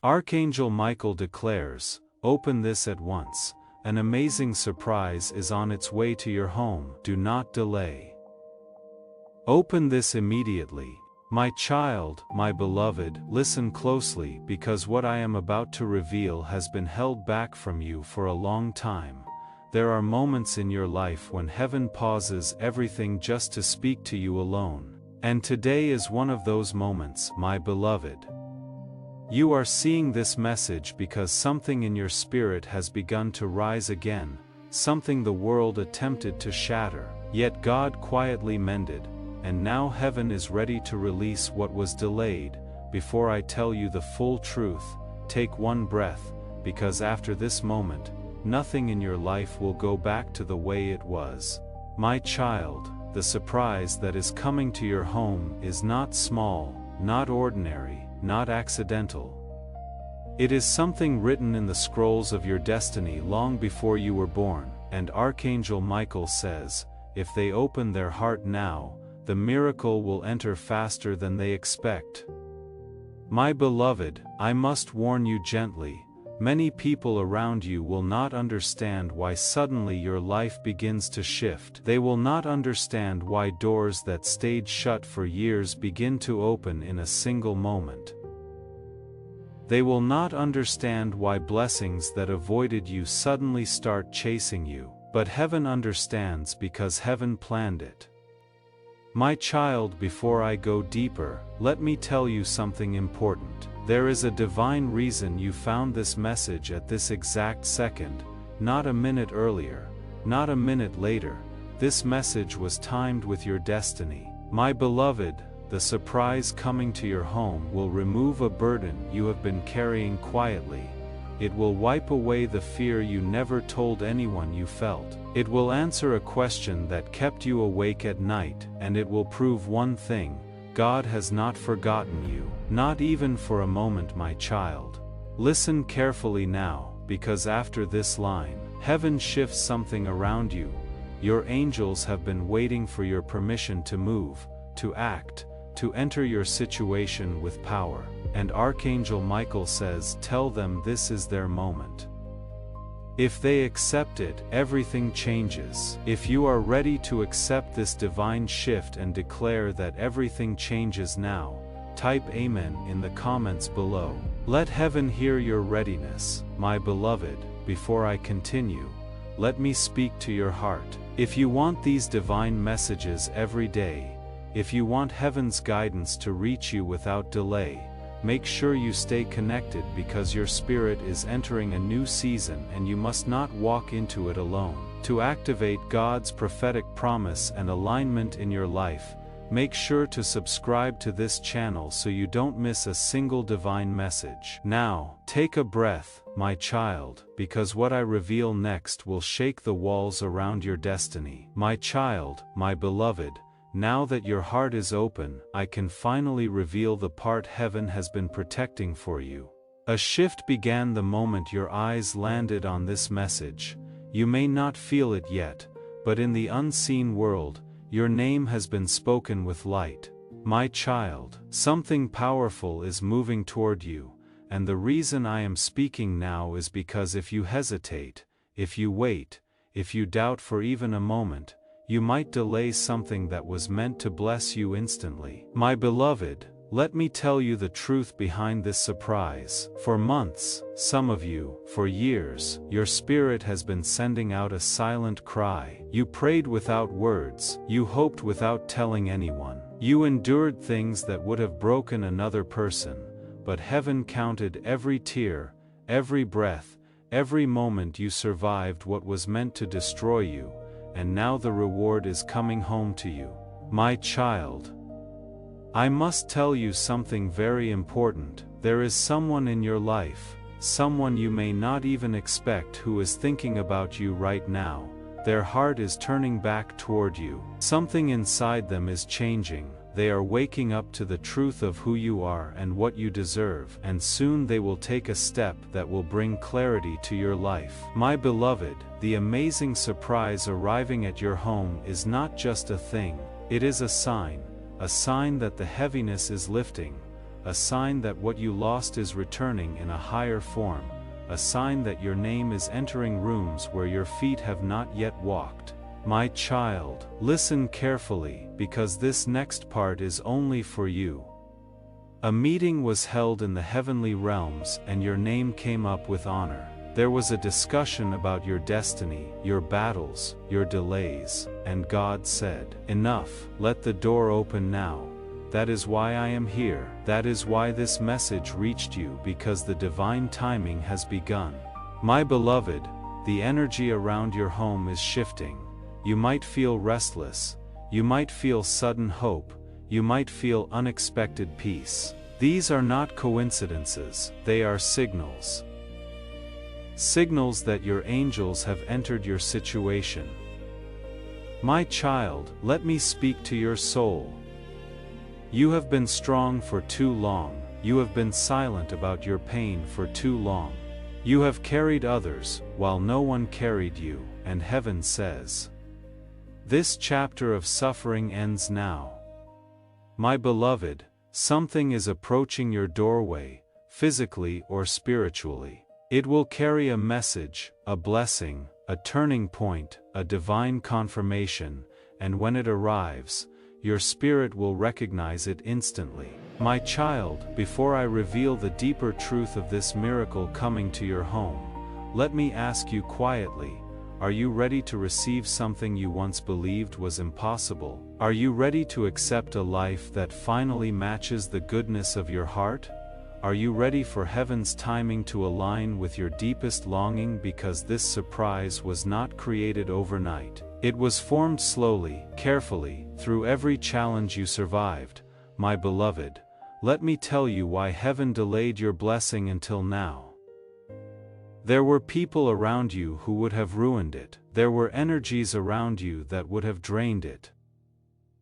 Archangel Michael declares, "Open this at once. An amazing surprise is on its way to your home. Do not delay. Open this immediately. My child, my beloved, listen closely because what I am about to reveal has been held back from you for a long time. There are moments in your life when heaven pauses everything just to speak to you alone. And today is one of those moments, my beloved. You are seeing this message because something in your spirit has begun to rise again, something the world attempted to shatter, yet God quietly mended. And now heaven is ready to release what was delayed. Before I tell you the full truth, take one breath, because after this moment, nothing in your life will go back to the way it was. My child, the surprise that is coming to your home is not small, not ordinary, not accidental. It is something written in the scrolls of your destiny long before you were born, and Archangel Michael says, if they open their heart now, the miracle will enter faster than they expect. My beloved, I must warn you gently, many people around you will not understand why suddenly your life begins to shift. They will not understand why doors that stayed shut for years begin to open in a single moment. They will not understand why blessings that avoided you suddenly start chasing you, but heaven understands because heaven planned it. My child, before I go deeper, let me tell you something important. There is a divine reason you found this message at this exact second, not a minute earlier, not a minute later. This message was timed with your destiny. My beloved, the surprise coming to your home will remove a burden you have been carrying quietly. It will wipe away the fear you never told anyone you felt. It will answer a question that kept you awake at night, and it will prove one thing: God has not forgotten you, not even for a moment, my child. Listen carefully now, because after this line, heaven shifts something around you. Your angels have been waiting for your permission to move, to act, to enter your situation with power. And Archangel Michael says, tell them this is their moment. If they accept it, everything changes. If you are ready to accept this divine shift and declare that everything changes now, type Amen in the comments below. Let heaven hear your readiness. My beloved, before I continue, let me speak to your heart. If you want these divine messages every day, if you want heaven's guidance to reach you without delay, make sure you stay connected, because your spirit is entering a new season and you must not walk into it alone. To activate God's prophetic promise and alignment in your life, make sure to subscribe to this channel so you don't miss a single divine message. Now, take a breath, my child, because what I reveal next will shake the walls around your destiny. My child, my beloved, now that your heart is open, I can finally reveal the part heaven has been protecting for you. A shift began the moment your eyes landed on this message. You may not feel it yet, but in the unseen world, your name has been spoken with light. My child, something powerful is moving toward you, and the reason I am speaking now is because if you hesitate, if you wait, if you doubt for even a moment, you might delay something that was meant to bless you instantly. My beloved, let me tell you the truth behind this surprise. For months, some of you, for years, your spirit has been sending out a silent cry. You prayed without words, you hoped without telling anyone. You endured things that would have broken another person, but heaven counted every tear, every breath, every moment you survived what was meant to destroy you. And now the reward is coming home to you. My child, I must tell you something very important. There is someone in your life, someone you may not even expect, who is thinking about you right now. Their heart is turning back toward you. Something inside them is changing. They are waking up to the truth of who you are and what you deserve, and soon they will take a step that will bring clarity to your life. My beloved, the amazing surprise arriving at your home is not just a thing, it is a sign that the heaviness is lifting, a sign that what you lost is returning in a higher form, a sign that your name is entering rooms where your feet have not yet walked. My child, listen carefully, because this next part is only for you. A meeting was held in the heavenly realms and your name came up with honor. There was a discussion about your destiny, your battles, your delays, and God said, "Enough, let the door open now. That is why I am here. That is why this message reached you, because the divine timing has begun." My beloved, the energy around your home is shifting. You might feel restless. You might feel sudden hope. You might feel unexpected peace. These are not coincidences, they are signals. Signals that your angels have entered your situation. My child, let me speak to your soul. You have been strong for too long. You have been silent about your pain for too long. You have carried others, while no one carried you, and heaven says, "This chapter of suffering ends now." My beloved, something is approaching your doorway, physically or spiritually. It will carry a message, a blessing, a turning point, a divine confirmation, and when it arrives, your spirit will recognize it instantly. My child, before I reveal the deeper truth of this miracle coming to your home, let me ask you quietly, are you ready to receive something you once believed was impossible? Are you ready to accept a life that finally matches the goodness of your heart? Are you ready for heaven's timing to align with your deepest longing, because this surprise was not created overnight? It was formed slowly, carefully, through every challenge you survived. My beloved, let me tell you why heaven delayed your blessing until now. There were people around you who would have ruined it. There were energies around you that would have drained it.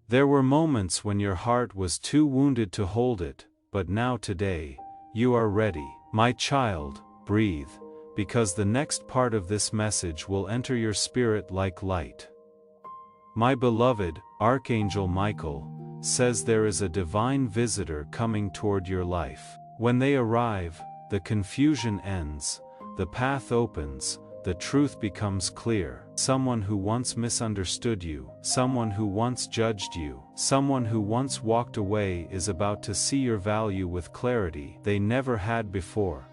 There were moments when your heart was too wounded to hold it, but now today, you are ready. My child, breathe, because the next part of this message will enter your spirit like light. My beloved, Archangel Michael, says there is a divine visitor coming toward your life. When they arrive, the confusion ends, the path opens, the truth becomes clear. Someone who once misunderstood you, someone who once judged you, someone who once walked away is about to see your value with clarity they never had before.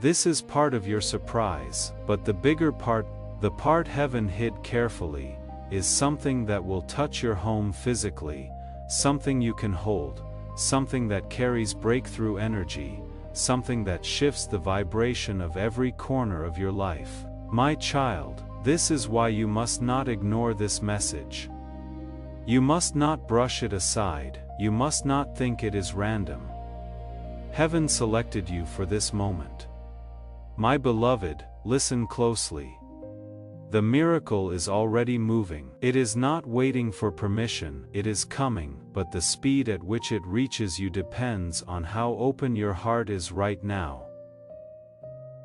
This is part of your surprise, but the bigger part, the part heaven hid carefully, is something that will touch your home physically, something you can hold, something that carries breakthrough energy, something that shifts the vibration of every corner of your life. My child, this is why you must not ignore this message. You must not brush it aside, you must not think it is random. Heaven selected you for this moment. My beloved, listen closely. The miracle is already moving. It is not waiting for permission, it is coming, but the speed at which it reaches you depends on how open your heart is right now.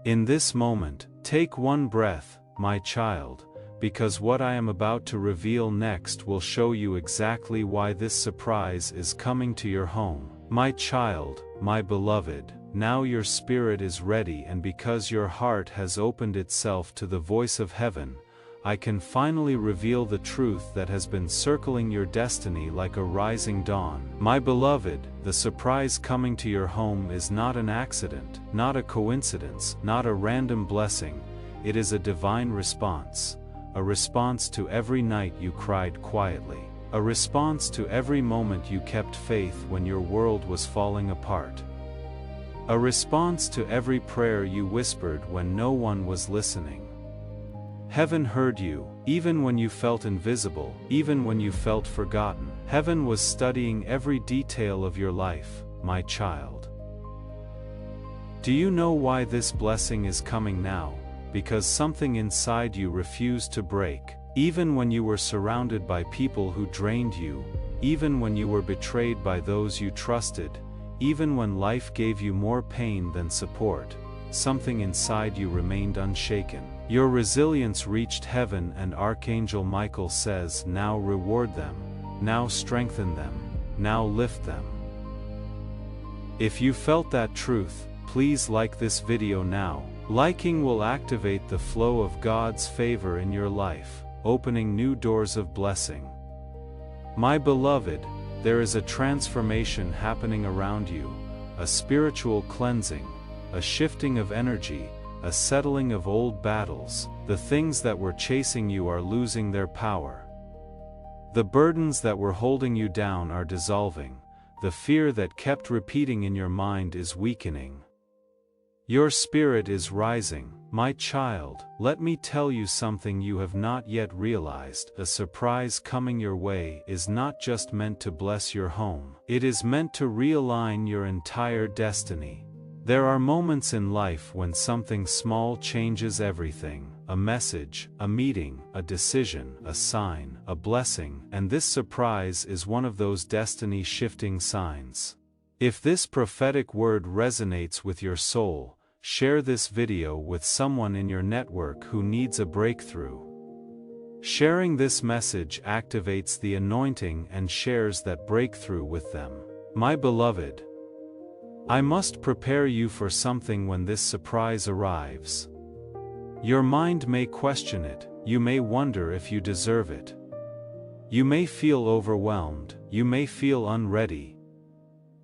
In this moment, take one breath, my child, because what I am about to reveal next will show you exactly why this surprise is coming to your home. My child, my beloved, now your spirit is ready, and because your heart has opened itself to the voice of heaven, I can finally reveal the truth that has been circling your destiny like a rising dawn. My beloved, the surprise coming to your home is not an accident, not a coincidence, not a random blessing. It is a divine response. A response to every night you cried quietly. A response to every moment you kept faith when your world was falling apart. A response to every prayer you whispered when no one was listening. Heaven heard you, even when you felt invisible, even when you felt forgotten. Heaven was studying every detail of your life, my child. Do you know why this blessing is coming now? Because something inside you refused to break. Even when you were surrounded by people who drained you, even when you were betrayed by those you trusted, even when life gave you more pain than support, something inside you remained unshaken. Your resilience reached heaven, and Archangel Michael says, now reward them, now strengthen them, now lift them. If you felt that truth, please like this video now. Liking will activate the flow of God's favor in your life, opening new doors of blessing. My beloved, there is a transformation happening around you, a spiritual cleansing, a shifting of energy, a settling of old battles. The things that were chasing you are losing their power. The burdens that were holding you down are dissolving. The fear that kept repeating in your mind is weakening. Your spirit is rising. My child, let me tell you something you have not yet realized. A surprise coming your way is not just meant to bless your home. It is meant to realign your entire destiny. There are moments in life when something small changes everything. A message, a meeting, a decision, a sign, a blessing, and this surprise is one of those destiny-shifting signs. If this prophetic word resonates with your soul, share this video with someone in your network who needs a breakthrough. Sharing this message activates the anointing and shares that breakthrough with them. My beloved, I must prepare you for something when this surprise arrives. Your mind may question it, you may wonder if you deserve it. You may feel overwhelmed, you may feel unready.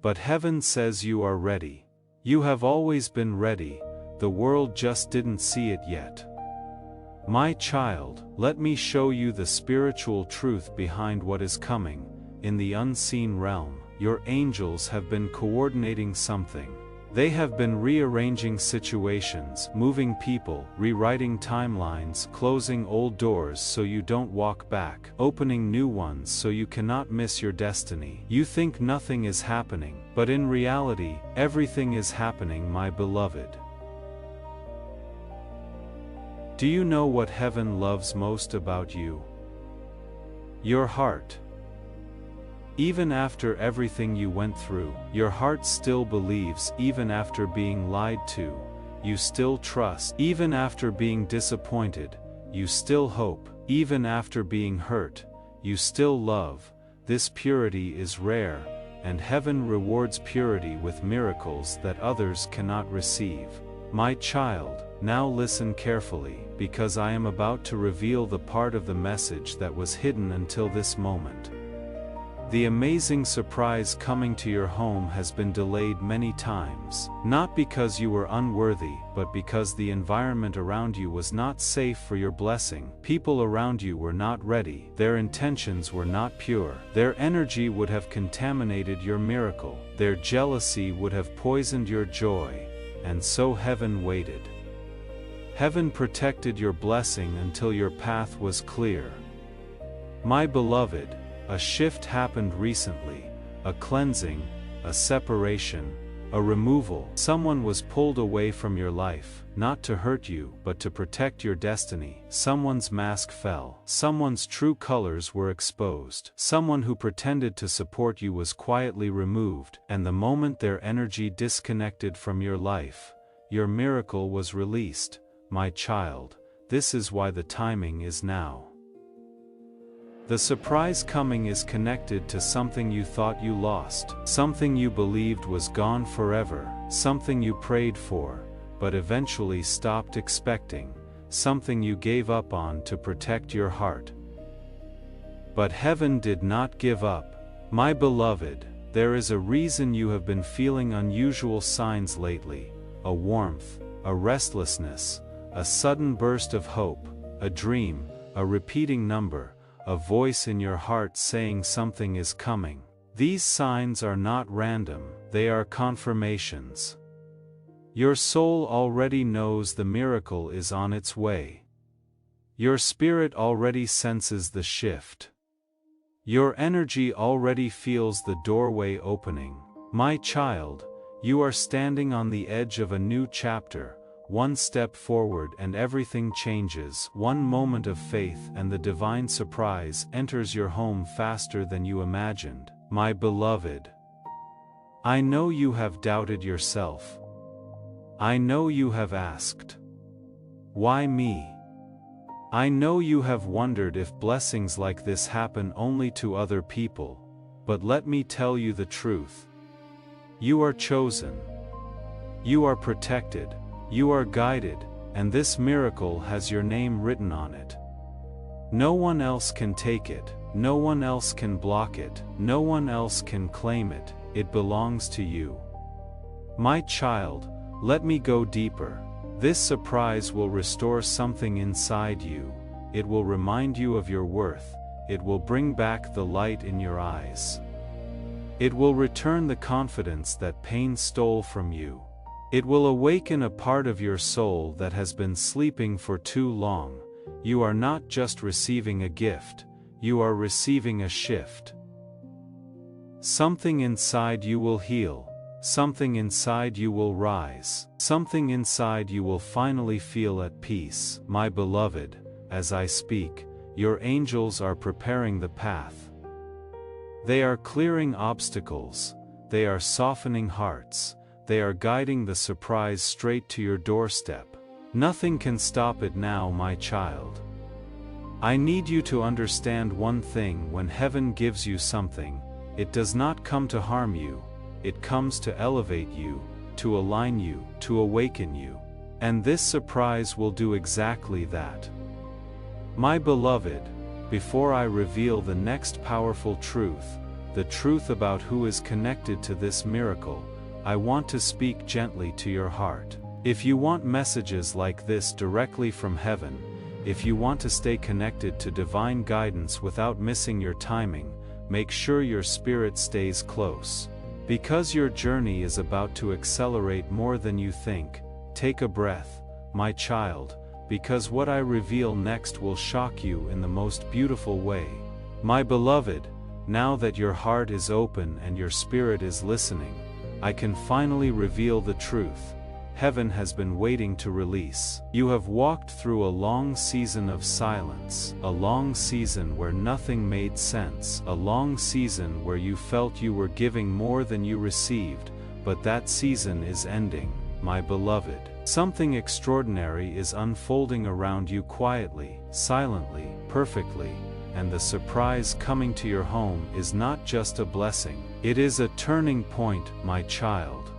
But heaven says you are ready. You have always been ready, the world just didn't see it yet. My child, let me show you the spiritual truth behind what is coming. In the unseen realm, your angels have been coordinating something. They have been rearranging situations, moving people, rewriting timelines, closing old doors so you don't walk back, opening new ones so you cannot miss your destiny. You think nothing is happening, but in reality, everything is happening, my beloved. Do you know what heaven loves most about you? Your heart. Even after everything you went through, your heart still believes. Even after being lied to, you still trust. Even after being disappointed, you still hope. Even after being hurt, you still love. This purity is rare, and heaven rewards purity with miracles that others cannot receive. My child, now listen carefully, because I am about to reveal the part of the message that was hidden until this moment. The amazing surprise coming to your home has been delayed many times, not because you were unworthy, but because the environment around you was not safe for your blessing. People around you were not ready, their intentions were not pure, their energy would have contaminated your miracle, their jealousy would have poisoned your joy, and so heaven waited. Heaven protected your blessing until your path was clear. My beloved, a shift happened recently, a cleansing, a separation, a removal. Someone was pulled away from your life, not to hurt you, but to protect your destiny. Someone's mask fell. Someone's true colors were exposed. Someone who pretended to support you was quietly removed, and the moment their energy disconnected from your life, your miracle was released. My child, this is why the timing is now. The surprise coming is connected to something you thought you lost, something you believed was gone forever, something you prayed for, but eventually stopped expecting, something you gave up on to protect your heart. But heaven did not give up. My beloved, there is a reason you have been feeling unusual signs lately, a warmth, a restlessness, a sudden burst of hope, a dream, a repeating number, a voice in your heart saying something is coming. These signs are not random, they are confirmations. Your soul already knows the miracle is on its way. Your spirit already senses the shift. Your energy already feels the doorway opening. My child, you are standing on the edge of a new chapter. One step forward and everything changes. One moment of faith and the divine surprise enters your home faster than you imagined. My beloved, I know you have doubted yourself. I know you have asked, why me? I know you have wondered if blessings like this happen only to other people, but let me tell you the truth. You are chosen. You are protected. You are guided, and this miracle has your name written on it. No one else can take it. No one else can block it. No one else can claim it. It belongs to you. My child, let me go deeper. This surprise will restore something inside you. It will remind you of your worth. It will bring back the light in your eyes. It will return the confidence that pain stole from you. It will awaken a part of your soul that has been sleeping for too long. You are not just receiving a gift, you are receiving a shift. Something inside you will heal. Something inside you will rise. Something inside you will finally feel at peace. My beloved, as I speak, your angels are preparing the path. They are clearing obstacles. They are softening hearts. They are guiding the surprise straight to your doorstep. Nothing can stop it now, my child. I need you to understand one thing: when heaven gives you something, it does not come to harm you. It comes to elevate you, to align you, to awaken you. And this surprise will do exactly that. My beloved, before I reveal the next powerful truth, the truth about who is connected to this miracle, I want to speak gently to your heart. If you want messages like this directly from heaven, if you want to stay connected to divine guidance without missing your timing, make sure your spirit stays close. Because your journey is about to accelerate more than you think, take a breath, my child, because what I reveal next will shock you in the most beautiful way. My beloved, now that your heart is open and your spirit is listening, I can finally reveal the truth. Heaven has been waiting to release. You have walked through a long season of silence, a long season where nothing made sense, a long season where you felt you were giving more than you received, but that season is ending, my beloved. Something extraordinary is unfolding around you quietly, silently, perfectly, and the surprise coming to your home is not just a blessing, it is a turning point, my child.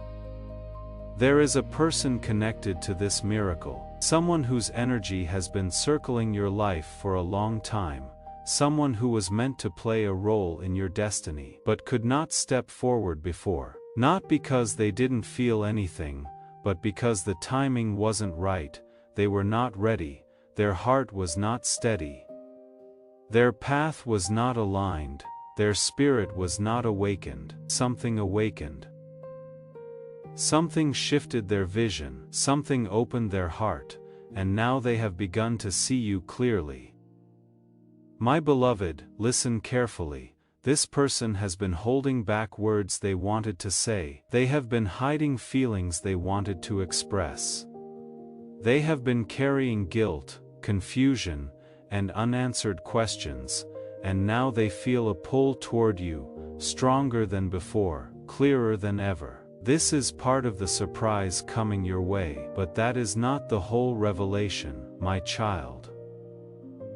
There is a person connected to this miracle, someone whose energy has been circling your life for a long time, someone who was meant to play a role in your destiny, but could not step forward before. Not because they didn't feel anything, but because the timing wasn't right, they were not ready, their heart was not steady. Their path was not aligned, their spirit was not awakened. Something awakened. Something shifted their vision, something opened their heart, and now they have begun to see you clearly. My beloved, listen carefully. This person has been holding back words they wanted to say. They have been hiding feelings they wanted to express. They have been carrying guilt, confusion, and unanswered questions, and now they feel a pull toward you, stronger than before, clearer than ever. This is part of the surprise coming your way, but that is not the whole revelation, my child.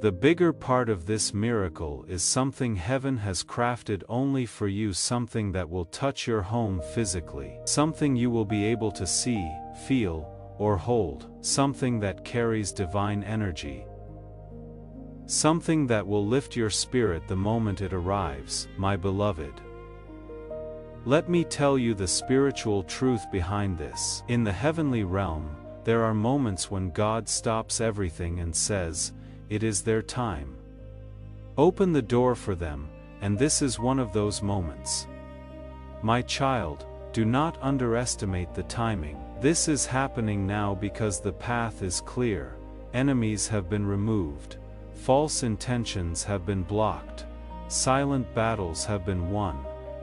The bigger part of this miracle is something heaven has crafted only for you, something that will touch your home physically, something you will be able to see, feel, or hold, something that carries divine energy, something that will lift your spirit the moment it arrives, my beloved. Let me tell you the spiritual truth behind this. In the heavenly realm, there are moments when God stops everything and says, "It is their time." Open the door for them, and this is one of those moments. My child, do not underestimate the timing. This is happening now because the path is clear, enemies have been removed, false intentions have been blocked, silent battles have been won,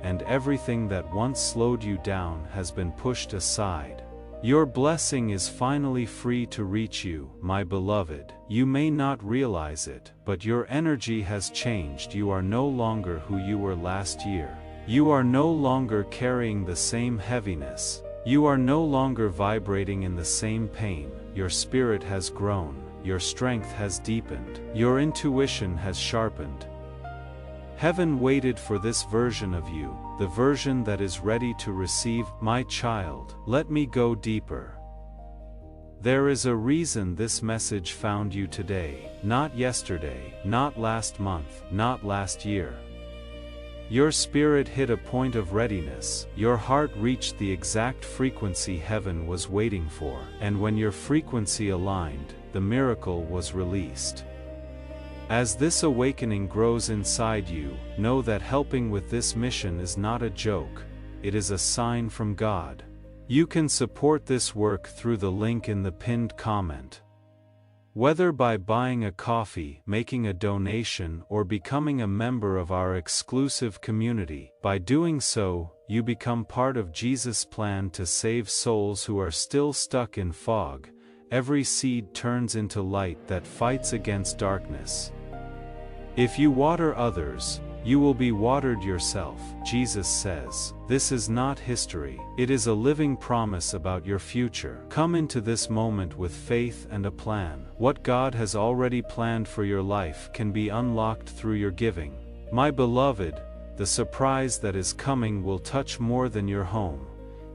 and everything that once slowed you down has been pushed aside. Your blessing is finally free to reach you, my beloved. You may not realize it, but your energy has changed. You are no longer who you were last year. You are no longer carrying the same heaviness. You are no longer vibrating in the same pain. Your spirit has grown. Your strength has deepened. Your intuition has sharpened. Heaven waited for this version of you, the version that is ready to receive. My child, let me go deeper. There is a reason this message found you today, not yesterday, not last month, not last year. Your spirit hit a point of readiness, your heart reached the exact frequency heaven was waiting for, and when your frequency aligned, the miracle was released. As this awakening grows inside you, know that helping with this mission is not a joke, it is a sign from God. You can support this work through the link in the pinned comment. Whether by buying a coffee, making a donation, or becoming a member of our exclusive community, by doing so, you become part of Jesus' plan to save souls who are still stuck in fog. Every seed turns into light that fights against darkness. If you water others, you will be watered yourself, Jesus says. This is not history, it is a living promise about your future. Come into this moment with faith and a plan. What God has already planned for your life can be unlocked through your giving. My beloved, the surprise that is coming will touch more than your home.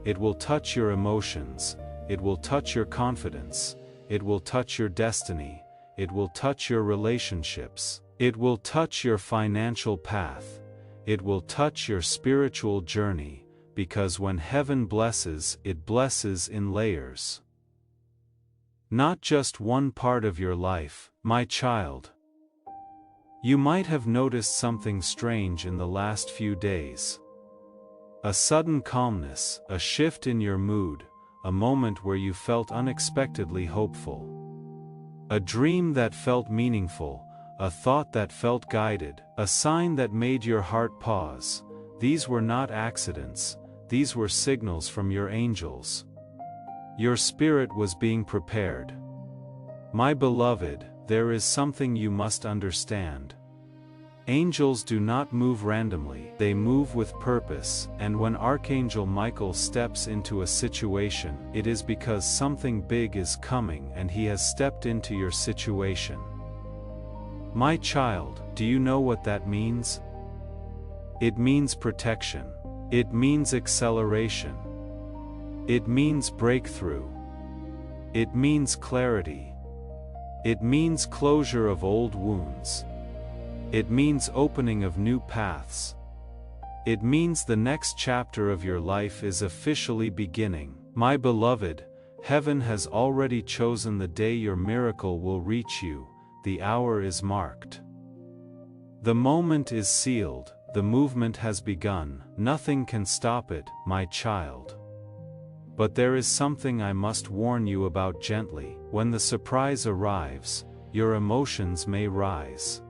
It will touch your emotions, it will touch your confidence, it will touch your destiny, it will touch your relationships. It will touch your financial path. It will touch your spiritual journey, because when heaven blesses, it blesses in layers. Not just one part of your life, my child. You might have noticed something strange in the last few days. A sudden calmness, a shift in your mood, a moment where you felt unexpectedly hopeful. A dream that felt meaningful. A thought that felt guided, a sign that made your heart pause. These were not accidents, these were signals from your angels. Your spirit was being prepared. My beloved, there is something you must understand. Angels do not move randomly, they move with purpose, and when Archangel Michael steps into a situation, it is because something big is coming and he has stepped into your situation. My child, do you know what that means? It means protection. It means acceleration. It means breakthrough. It means clarity. It means closure of old wounds. It means opening of new paths. It means the next chapter of your life is officially beginning. My beloved, heaven has already chosen the day your miracle will reach you. The hour is marked. The moment is sealed, the movement has begun, nothing can stop it, my child. But there is something I must warn you about gently. When the surprise arrives, your emotions may rise.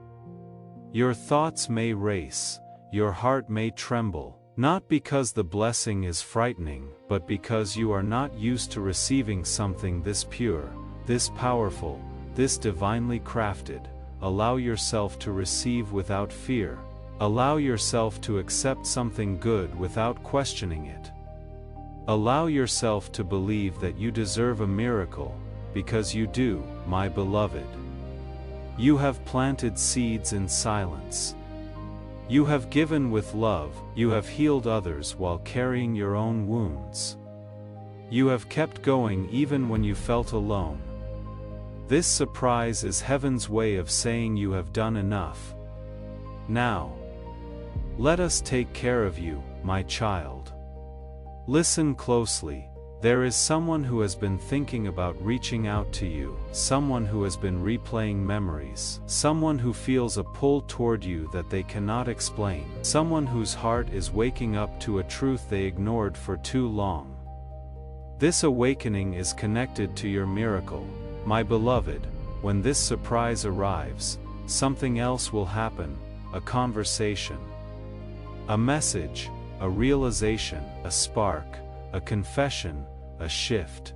Your thoughts may race, your heart may tremble, not because the blessing is frightening, but because you are not used to receiving something this pure, this powerful, this divinely crafted. Allow yourself to receive without fear. Allow yourself to accept something good without questioning it. Allow yourself to believe that you deserve a miracle, because you do, my beloved. You have planted seeds in silence. You have given with love, you have healed others while carrying your own wounds. You have kept going even when you felt alone. This surprise is heaven's way of saying you have done enough. Now, let us take care of you, my child. Listen closely. There is someone who has been thinking about reaching out to you, someone who has been replaying memories, someone who feels a pull toward you that they cannot explain, someone whose heart is waking up to a truth they ignored for too long. This awakening is connected to your miracle. My beloved, when this surprise arrives, something else will happen, a conversation, a message, a realization, a spark, a confession, a shift.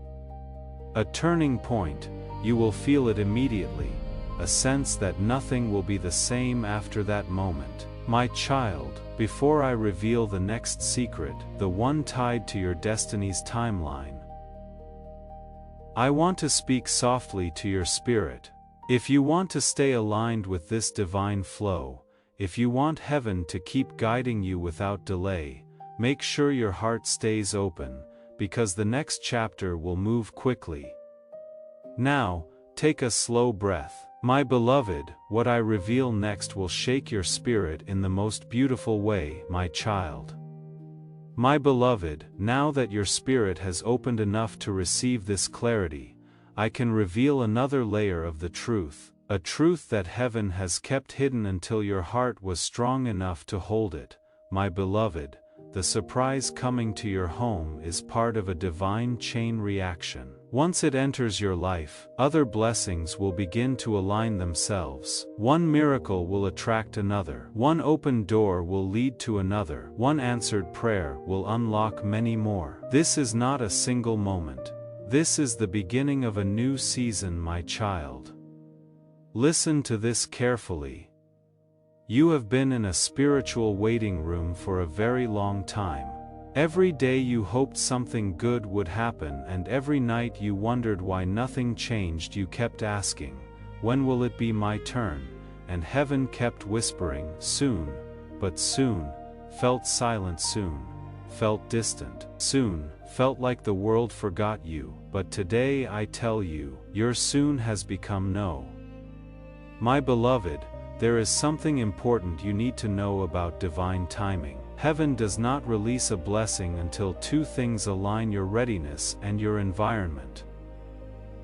A turning point, you will feel it immediately, a sense that nothing will be the same after that moment. My child, before I reveal the next secret, the one tied to your destiny's timeline, I want to speak softly to your spirit. If you want to stay aligned with this divine flow, if you want heaven to keep guiding you without delay, make sure your heart stays open, because the next chapter will move quickly. Now, take a slow breath. My beloved, what I reveal next will shake your spirit in the most beautiful way, my child. My beloved, now that your spirit has opened enough to receive this clarity, I can reveal another layer of the truth, a truth that heaven has kept hidden until your heart was strong enough to hold it. My beloved, the surprise coming to your home is part of a divine chain reaction. Once it enters your life, other blessings will begin to align themselves. One miracle will attract another. One open door will lead to another. One answered prayer will unlock many more. This is not a single moment. This is the beginning of a new season, my child. Listen to this carefully. You have been in a spiritual waiting room for a very long time. Every day you hoped something good would happen, and every night you wondered why nothing changed. You kept asking, when will it be my turn? And heaven kept whispering, soon, but soon, felt silent soon, felt distant, soon, felt like the world forgot you. But today I tell you, your soon has become no. My beloved, there is something important you need to know about divine timing. Heaven does not release a blessing until two things align: your readiness and your environment.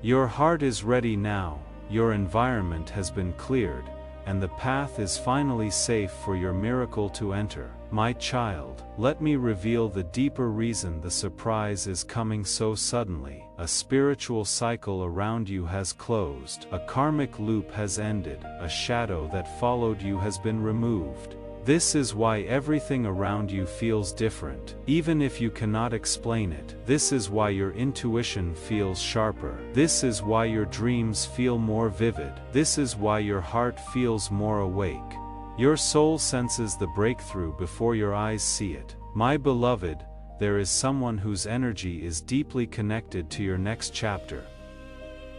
Your heart is ready now, your environment has been cleared, and the path is finally safe for your miracle to enter. My child, let me reveal the deeper reason the surprise is coming so suddenly. A spiritual cycle around you has closed, a karmic loop has ended, a shadow that followed you has been removed. This is why everything around you feels different, even if you cannot explain it. This is why your intuition feels sharper. This is why your dreams feel more vivid. This is why your heart feels more awake. Your soul senses the breakthrough before your eyes see it. My beloved, there is someone whose energy is deeply connected to your next chapter.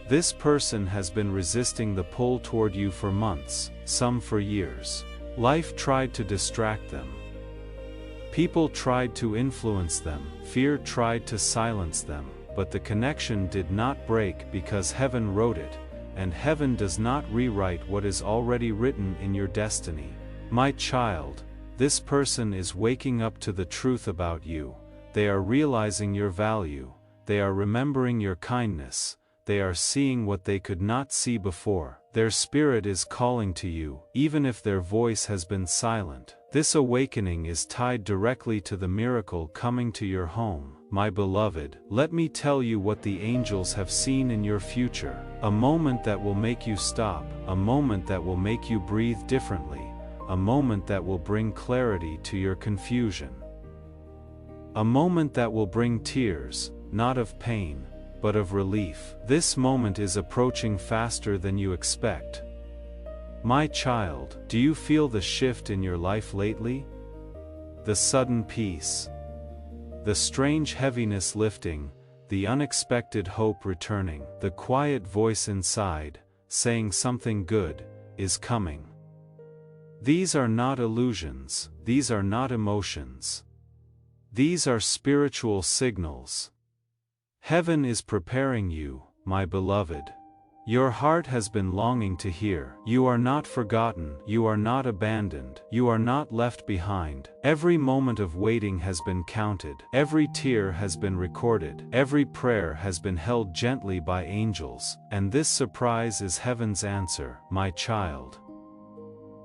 This person has been resisting the pull toward you for months, some for years. Life tried to distract them. People tried to influence them. Fear tried to silence them. But the connection did not break because heaven wrote it, and heaven does not rewrite what is already written in your destiny. My child, this person is waking up to the truth about you. They are realizing your value. They are remembering your kindness. They are seeing what they could not see before. Their spirit is calling to you, even if their voice has been silent. This awakening is tied directly to the miracle coming to your home. My beloved, let me tell you what the angels have seen in your future. A moment that will make you stop, a moment that will make you breathe differently, a moment that will bring clarity to your confusion. A moment that will bring tears, not of pain, but of relief. This moment is approaching faster than you expect. My child, do you feel the shift in your life lately? The sudden peace, the strange heaviness lifting, the unexpected hope returning, the quiet voice inside, saying something good is coming. These are not illusions, these are not emotions. These are spiritual signals. Heaven is preparing you, my beloved. Your heart has been longing to hear. You are not forgotten, you are not abandoned, you are not left behind. Every moment of waiting has been counted. Every tear has been recorded. Every prayer has been held gently by angels. And this surprise is heaven's answer, my child.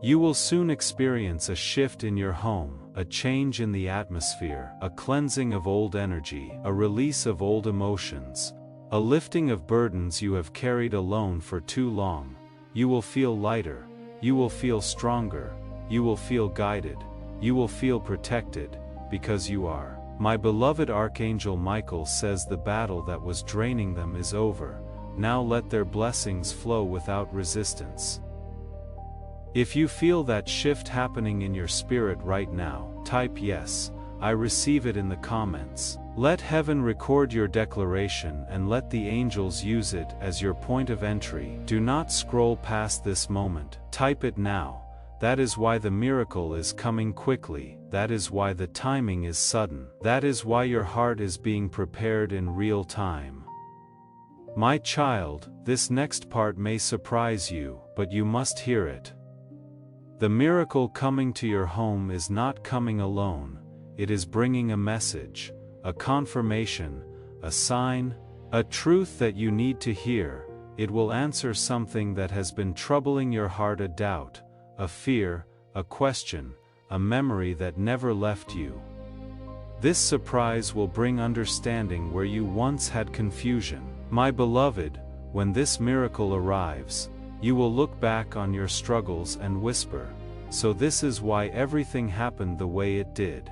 You will soon experience a shift in your home, a change in the atmosphere, a cleansing of old energy, a release of old emotions, a lifting of burdens you have carried alone for too long. You will feel lighter, you will feel stronger, you will feel guided, you will feel protected, because you are. My beloved Archangel Michael says the battle that was draining them is over. Now let their blessings flow without resistance. If you feel that shift happening in your spirit right now, type yes, I receive it in the comments. Let heaven record your declaration and let the angels use it as your point of entry. Do not scroll past this moment. Type it now. That is why the miracle is coming quickly, that is why the timing is sudden, that is why your heart is being prepared in real time. My child, this next part may surprise you, but you must hear it. The miracle coming to your home is not coming alone, it is bringing a message, a confirmation, a sign, a truth that you need to hear. It will answer something that has been troubling your heart, a doubt, a fear, a question, a memory that never left you. This surprise will bring understanding where you once had confusion. My beloved, when this miracle arrives, you will look back on your struggles and whisper, "So this is why everything happened the way it did."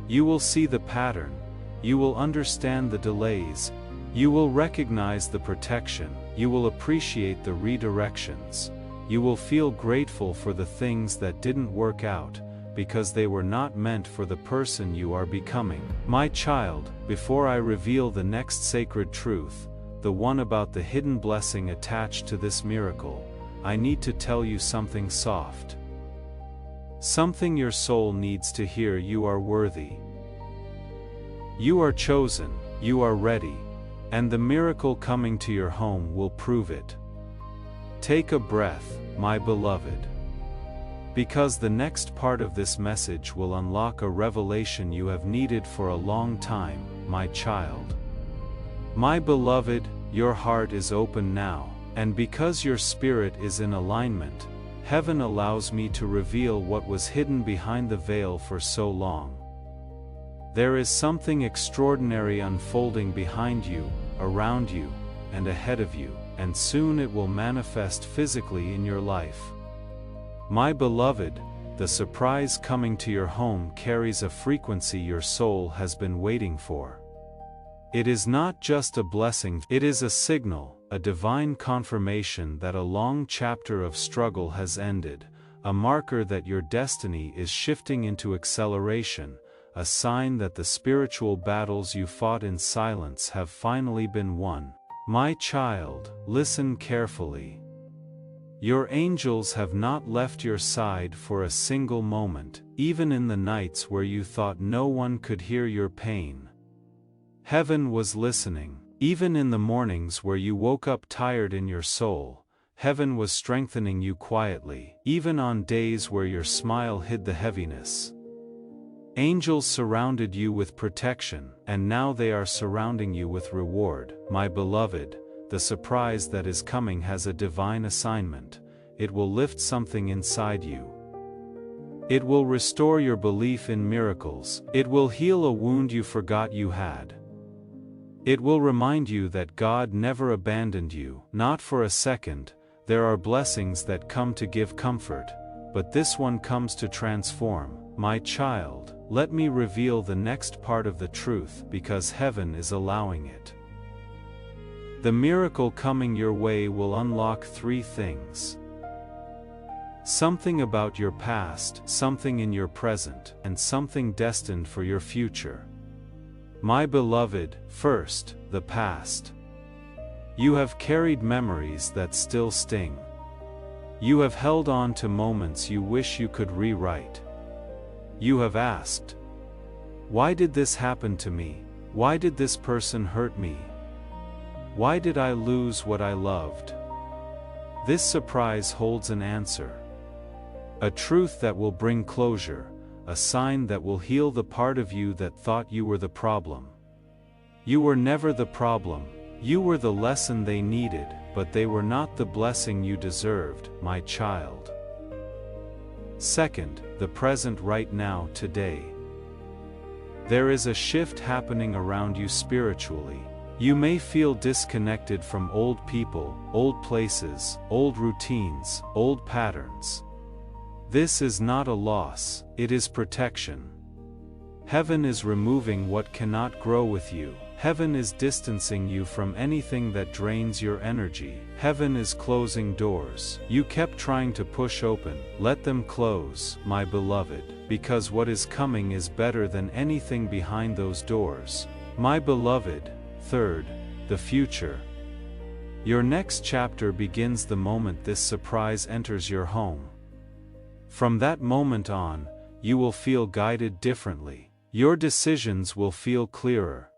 You will see the pattern, you will understand the delays, you will recognize the protection, you will appreciate the redirections, you will feel grateful for the things that didn't work out, because they were not meant for the person you are becoming. My child, before I reveal the next sacred truth, the one about the hidden blessing attached to this miracle, I need to tell you something soft. Something your soul needs to hear. You are worthy. You are chosen, you are ready, and the miracle coming to your home will prove it. Take a breath, my beloved. Because the next part of this message will unlock a revelation you have needed for a long time, my child. My beloved, your heart is open now, and because your spirit is in alignment, heaven allows me to reveal what was hidden behind the veil for so long. There is something extraordinary unfolding behind you, around you, and ahead of you, and soon it will manifest physically in your life. My beloved, the surprise coming to your home carries a frequency your soul has been waiting for. It is not just a blessing, it is a signal, a divine confirmation that a long chapter of struggle has ended, a marker that your destiny is shifting into acceleration, a sign that the spiritual battles you fought in silence have finally been won. My child, listen carefully. Your angels have not left your side for a single moment, even in the nights where you thought no one could hear your pain. Heaven was listening. Even in the mornings where you woke up tired in your soul, heaven was strengthening you quietly, even on days where your smile hid the heaviness. Angels surrounded you with protection, and now they are surrounding you with reward. My beloved, the surprise that is coming has a divine assignment. It will lift something inside you. It will restore your belief in miracles. It will heal a wound you forgot you had. It will remind you that God never abandoned you, not for a second. There are blessings that come to give comfort, but this one comes to transform. My child, let me reveal the next part of the truth because heaven is allowing it. The miracle coming your way will unlock three things. Something about your past, something in your present, and something destined for your future. My beloved, first, the past. You have carried memories that still sting. You have held on to moments you wish you could rewrite. You have asked, why did this happen to me? Why did this person hurt me? Why did I lose what I loved? This surprise holds an answer. A truth that will bring closure. A sign that will heal the part of you that thought you were the problem. You were never the problem. You were the lesson they needed, but they were not the blessing you deserved, my child. Second, the present right now, today. There is a shift happening around you spiritually. You may feel disconnected from old people, old places, old routines, old patterns. This is not a loss, it is protection. Heaven is removing what cannot grow with you. Heaven is distancing you from anything that drains your energy. Heaven is closing doors you kept trying to push open. Let them close, my beloved, because what is coming is better than anything behind those doors. My beloved, third, the future. Your next chapter begins the moment this surprise enters your home. From that moment on, you will feel guided differently. Your decisions will feel clearer.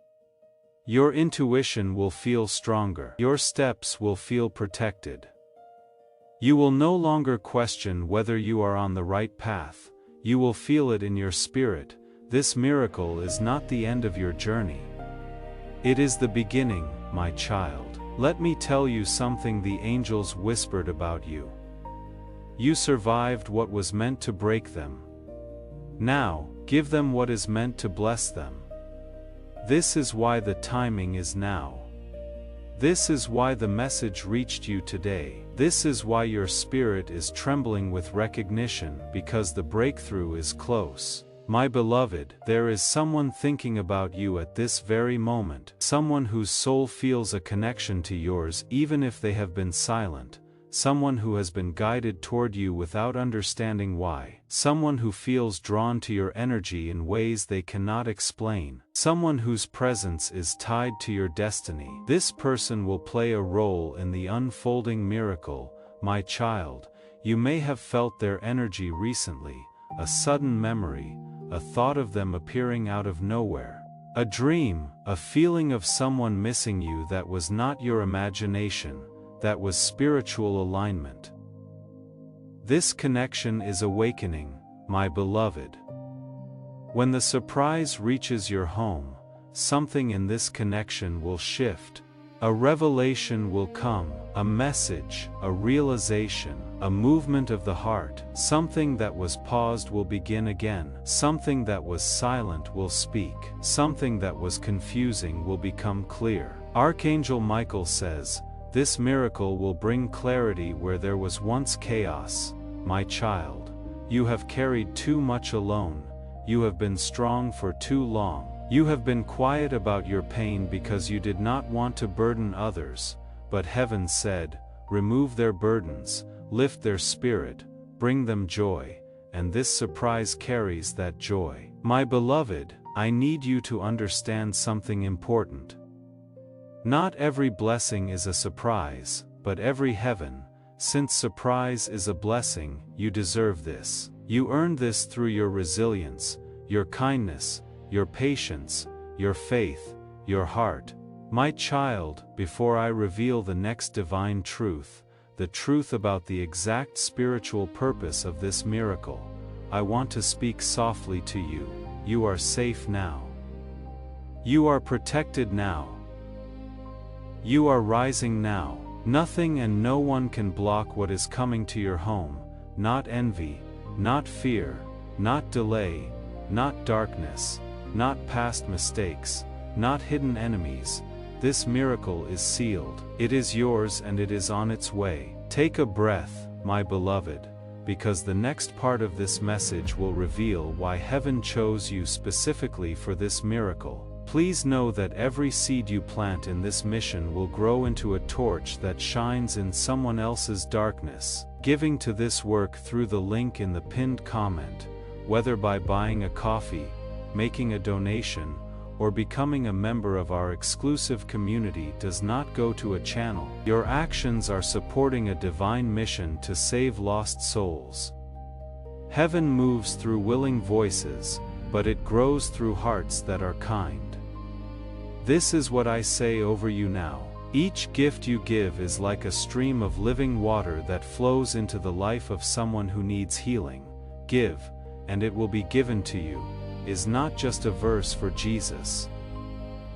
Your intuition will feel stronger. Your steps will feel protected. You will no longer question whether you are on the right path. You will feel it in your spirit. This miracle is not the end of your journey. It is the beginning, my child. Let me tell you something the angels whispered about you. You survived what was meant to break them. Now, give them what is meant to bless them. This is why the timing is now. This is why the message reached you today. This is why your spirit is trembling with recognition, because the breakthrough is close. My beloved, there is someone thinking about you at this very moment, someone whose soul feels a connection to yours even if they have been silent, someone who has been guided toward you without understanding why, someone who feels drawn to your energy in ways they cannot explain, someone whose presence is tied to your destiny. This person will play a role in the unfolding miracle, my child. You may have felt their energy recently, a sudden memory, a thought of them appearing out of nowhere. A dream, a feeling of someone missing you that was not your imagination, that was spiritual alignment. This connection is awakening, my beloved. When the surprise reaches your home, something in this connection will shift. A revelation will come, a message, a realization, a movement of the heart. Something that was paused will begin again. Something that was silent will speak. Something that was confusing will become clear. Archangel Michael says, this miracle will bring clarity where there was once chaos. My child, you have carried too much alone. You have been strong for too long. You have been quiet about your pain because you did not want to burden others, but heaven said, remove their burdens, lift their spirit, bring them joy, and this surprise carries that joy. My beloved, I need you to understand something important. Not every blessing is a surprise, but every heaven. Since surprise is a blessing, you deserve this. You earned this through your resilience, your kindness, your patience, your faith, your heart. My child, before I reveal the next divine truth, the truth about the exact spiritual purpose of this miracle, I want to speak softly to you. You are safe now. You are protected now. You are rising now. Nothing and no one can block what is coming to your home, not envy, not fear, not delay, not darkness, not past mistakes, not hidden enemies. This miracle is sealed. It is yours and it is on its way. Take a breath, my beloved, because the next part of this message will reveal why heaven chose you specifically for this miracle. Please know that every seed you plant in this mission will grow into a torch that shines in someone else's darkness. Giving to this work through the link in the pinned comment, whether by buying a coffee, making a donation, or becoming a member of our exclusive community does not go to a channel. Your actions are supporting a divine mission to save lost souls. Heaven moves through willing voices, but it grows through hearts that are kind. This is what I say over you now. Each gift you give is like a stream of living water that flows into the life of someone who needs healing. Give, and it will be given to you, is not just a verse for Jesus.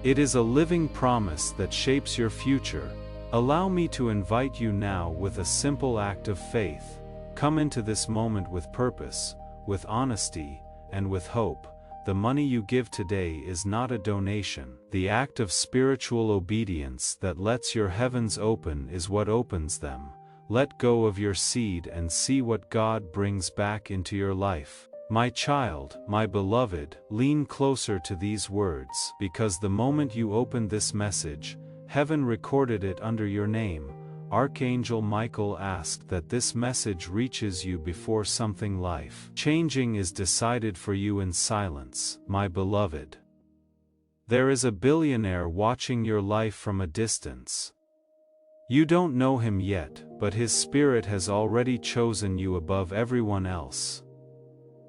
It is a living promise that shapes your future. Allow me to invite you now with a simple act of faith. Come into this moment with purpose, with honesty, and with hope. The money you give today is not a donation. The act of spiritual obedience that lets your heavens open is what opens them. Let go of your seed and see what God brings back into your life. My child, my beloved, lean closer to these words, because the moment you opened this message, heaven recorded it under your name. Archangel Michael asked that this message reaches you before something life-changing is decided for you in silence, my beloved. There is a billionaire watching your life from a distance. You don't know him yet, but his spirit has already chosen you above everyone else.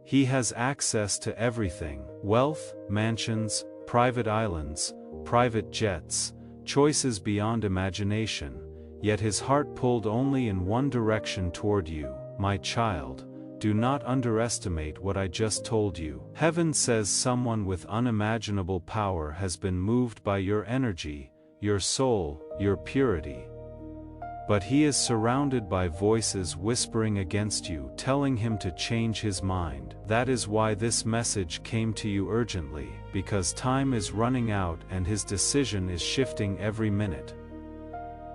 He has access to everything: wealth, mansions, private islands, private jets, choices beyond imagination, yet his heart pulled only in one direction toward you. My child, do not underestimate what I just told you. Heaven says someone with unimaginable power has been moved by your energy, your soul, your purity. But he is surrounded by voices whispering against you, telling him to change his mind. That is why this message came to you urgently, because time is running out and his decision is shifting every minute.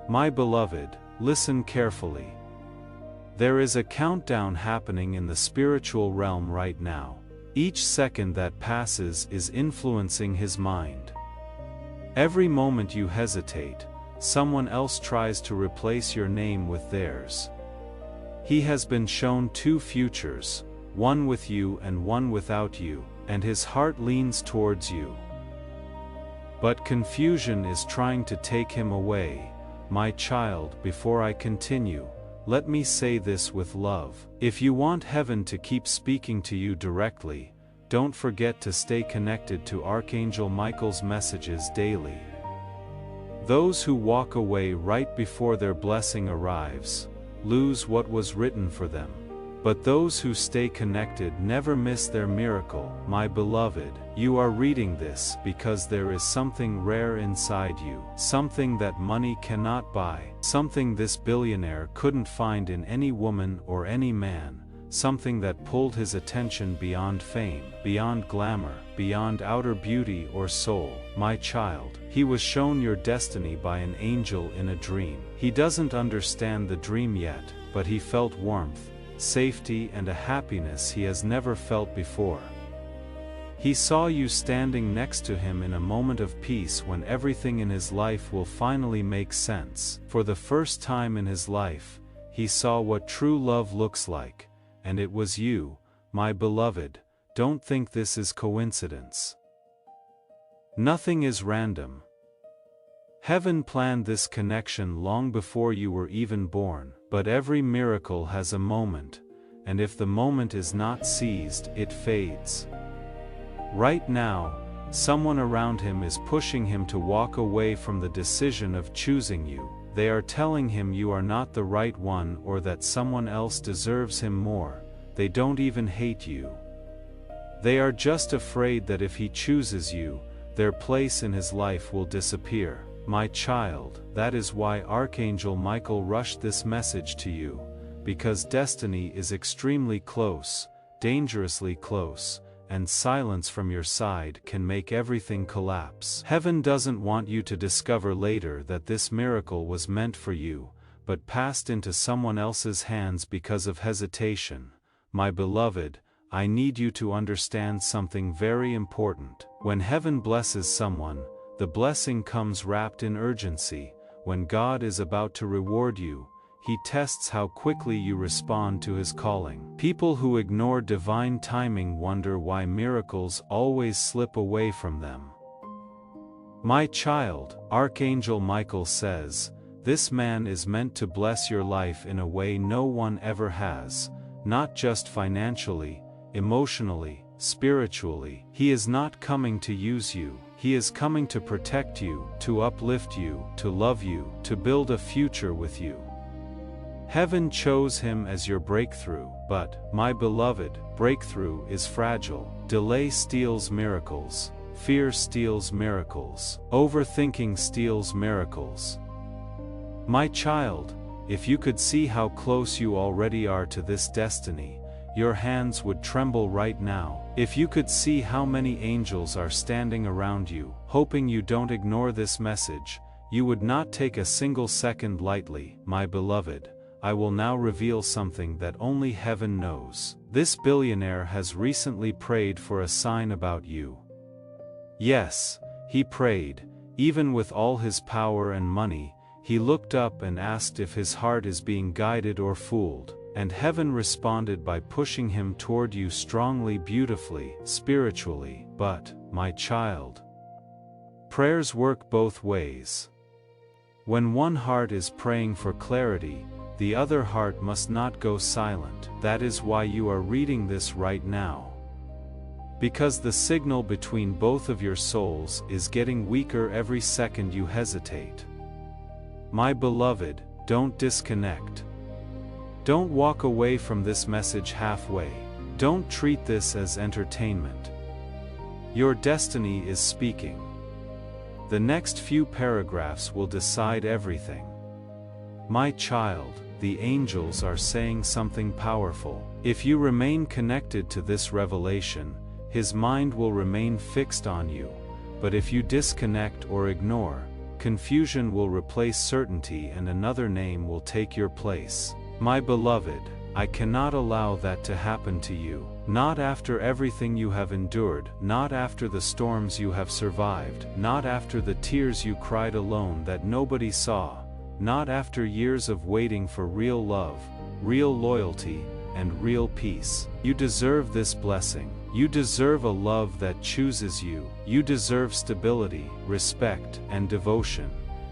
My beloved, listen carefully. There is a countdown happening in the spiritual realm right now. Each second that passes is influencing his mind. Every moment you hesitate, someone else tries to replace your name with theirs. He has been shown two futures, one with you and one without you, and his heart leans towards you. But confusion is trying to take him away. My child, before I continue, let me say this with love. If you want heaven to keep speaking to you directly, don't forget to stay connected to Archangel Michael's messages daily. Those who walk away right before their blessing arrives, lose what was written for them. But those who stay connected never miss their miracle. My beloved, you are reading this because there is something rare inside you, something that money cannot buy, something this billionaire couldn't find in any woman or any man, something that pulled his attention beyond fame, beyond glamour, beyond outer beauty or soul. My child, he was shown your destiny by an angel in a dream. He doesn't understand the dream yet, but he felt warmth, safety and a happiness he has never felt before. He saw you standing next to him in a moment of peace when everything in his life will finally make sense. For the first time in his life, he saw what true love looks like, and it was you, my beloved. Don't think this is coincidence. Nothing is random. Heaven planned this connection long before you were even born, but every miracle has a moment, and if the moment is not seized, it fades. Right now, someone around him is pushing him to walk away from the decision of choosing you. They are telling him you are not the right one or that someone else deserves him more. They don't even hate you. They are just afraid that if he chooses you, their place in his life will disappear. My child, that is why Archangel Michael rushed this message to you, because destiny is extremely close, dangerously close, and silence from your side can make everything collapse. Heaven doesn't want you to discover later that this miracle was meant for you, but passed into someone else's hands because of hesitation. My beloved, I need you to understand something very important. When heaven blesses someone, the blessing comes wrapped in urgency. When God is about to reward you, He tests how quickly you respond to His calling. People who ignore divine timing wonder why miracles always slip away from them. My child, Archangel Michael says, this man is meant to bless your life in a way no one ever has, not just financially, emotionally, spiritually. He is not coming to use you. He is coming to protect you, to uplift you, to love you, to build a future with you. Heaven chose him as your breakthrough, but, my beloved, breakthrough is fragile. Delay steals miracles. Fear steals miracles. Overthinking steals miracles. My child, if you could see how close you already are to this destiny, your hands would tremble right now. If you could see how many angels are standing around you, hoping you don't ignore this message, you would not take a single second lightly. My beloved, I will now reveal something that only heaven knows. This billionaire has recently prayed for a sign about you. Yes, he prayed. Even with all his power and money, he looked up and asked if his heart is being guided or fooled. And heaven responded by pushing him toward you strongly, beautifully, spiritually. But, my child, prayers work both ways. When one heart is praying for clarity, the other heart must not go silent. That is why you are reading this right now. Because the signal between both of your souls is getting weaker every second you hesitate. My beloved, don't disconnect. Don't walk away from this message halfway. Don't treat this as entertainment. Your destiny is speaking. The next few paragraphs will decide everything. My child, the angels are saying something powerful. If you remain connected to this revelation, His mind will remain fixed on you, but if you disconnect or ignore, confusion will replace certainty and another name will take your place. My beloved, I cannot allow that to happen to you. Not after everything you have endured, not after the storms you have survived, not after the tears you cried alone that nobody saw, not after years of waiting for real love, real loyalty, and real peace. You deserve this blessing. You deserve a love that chooses you. You deserve stability, respect, and devotion,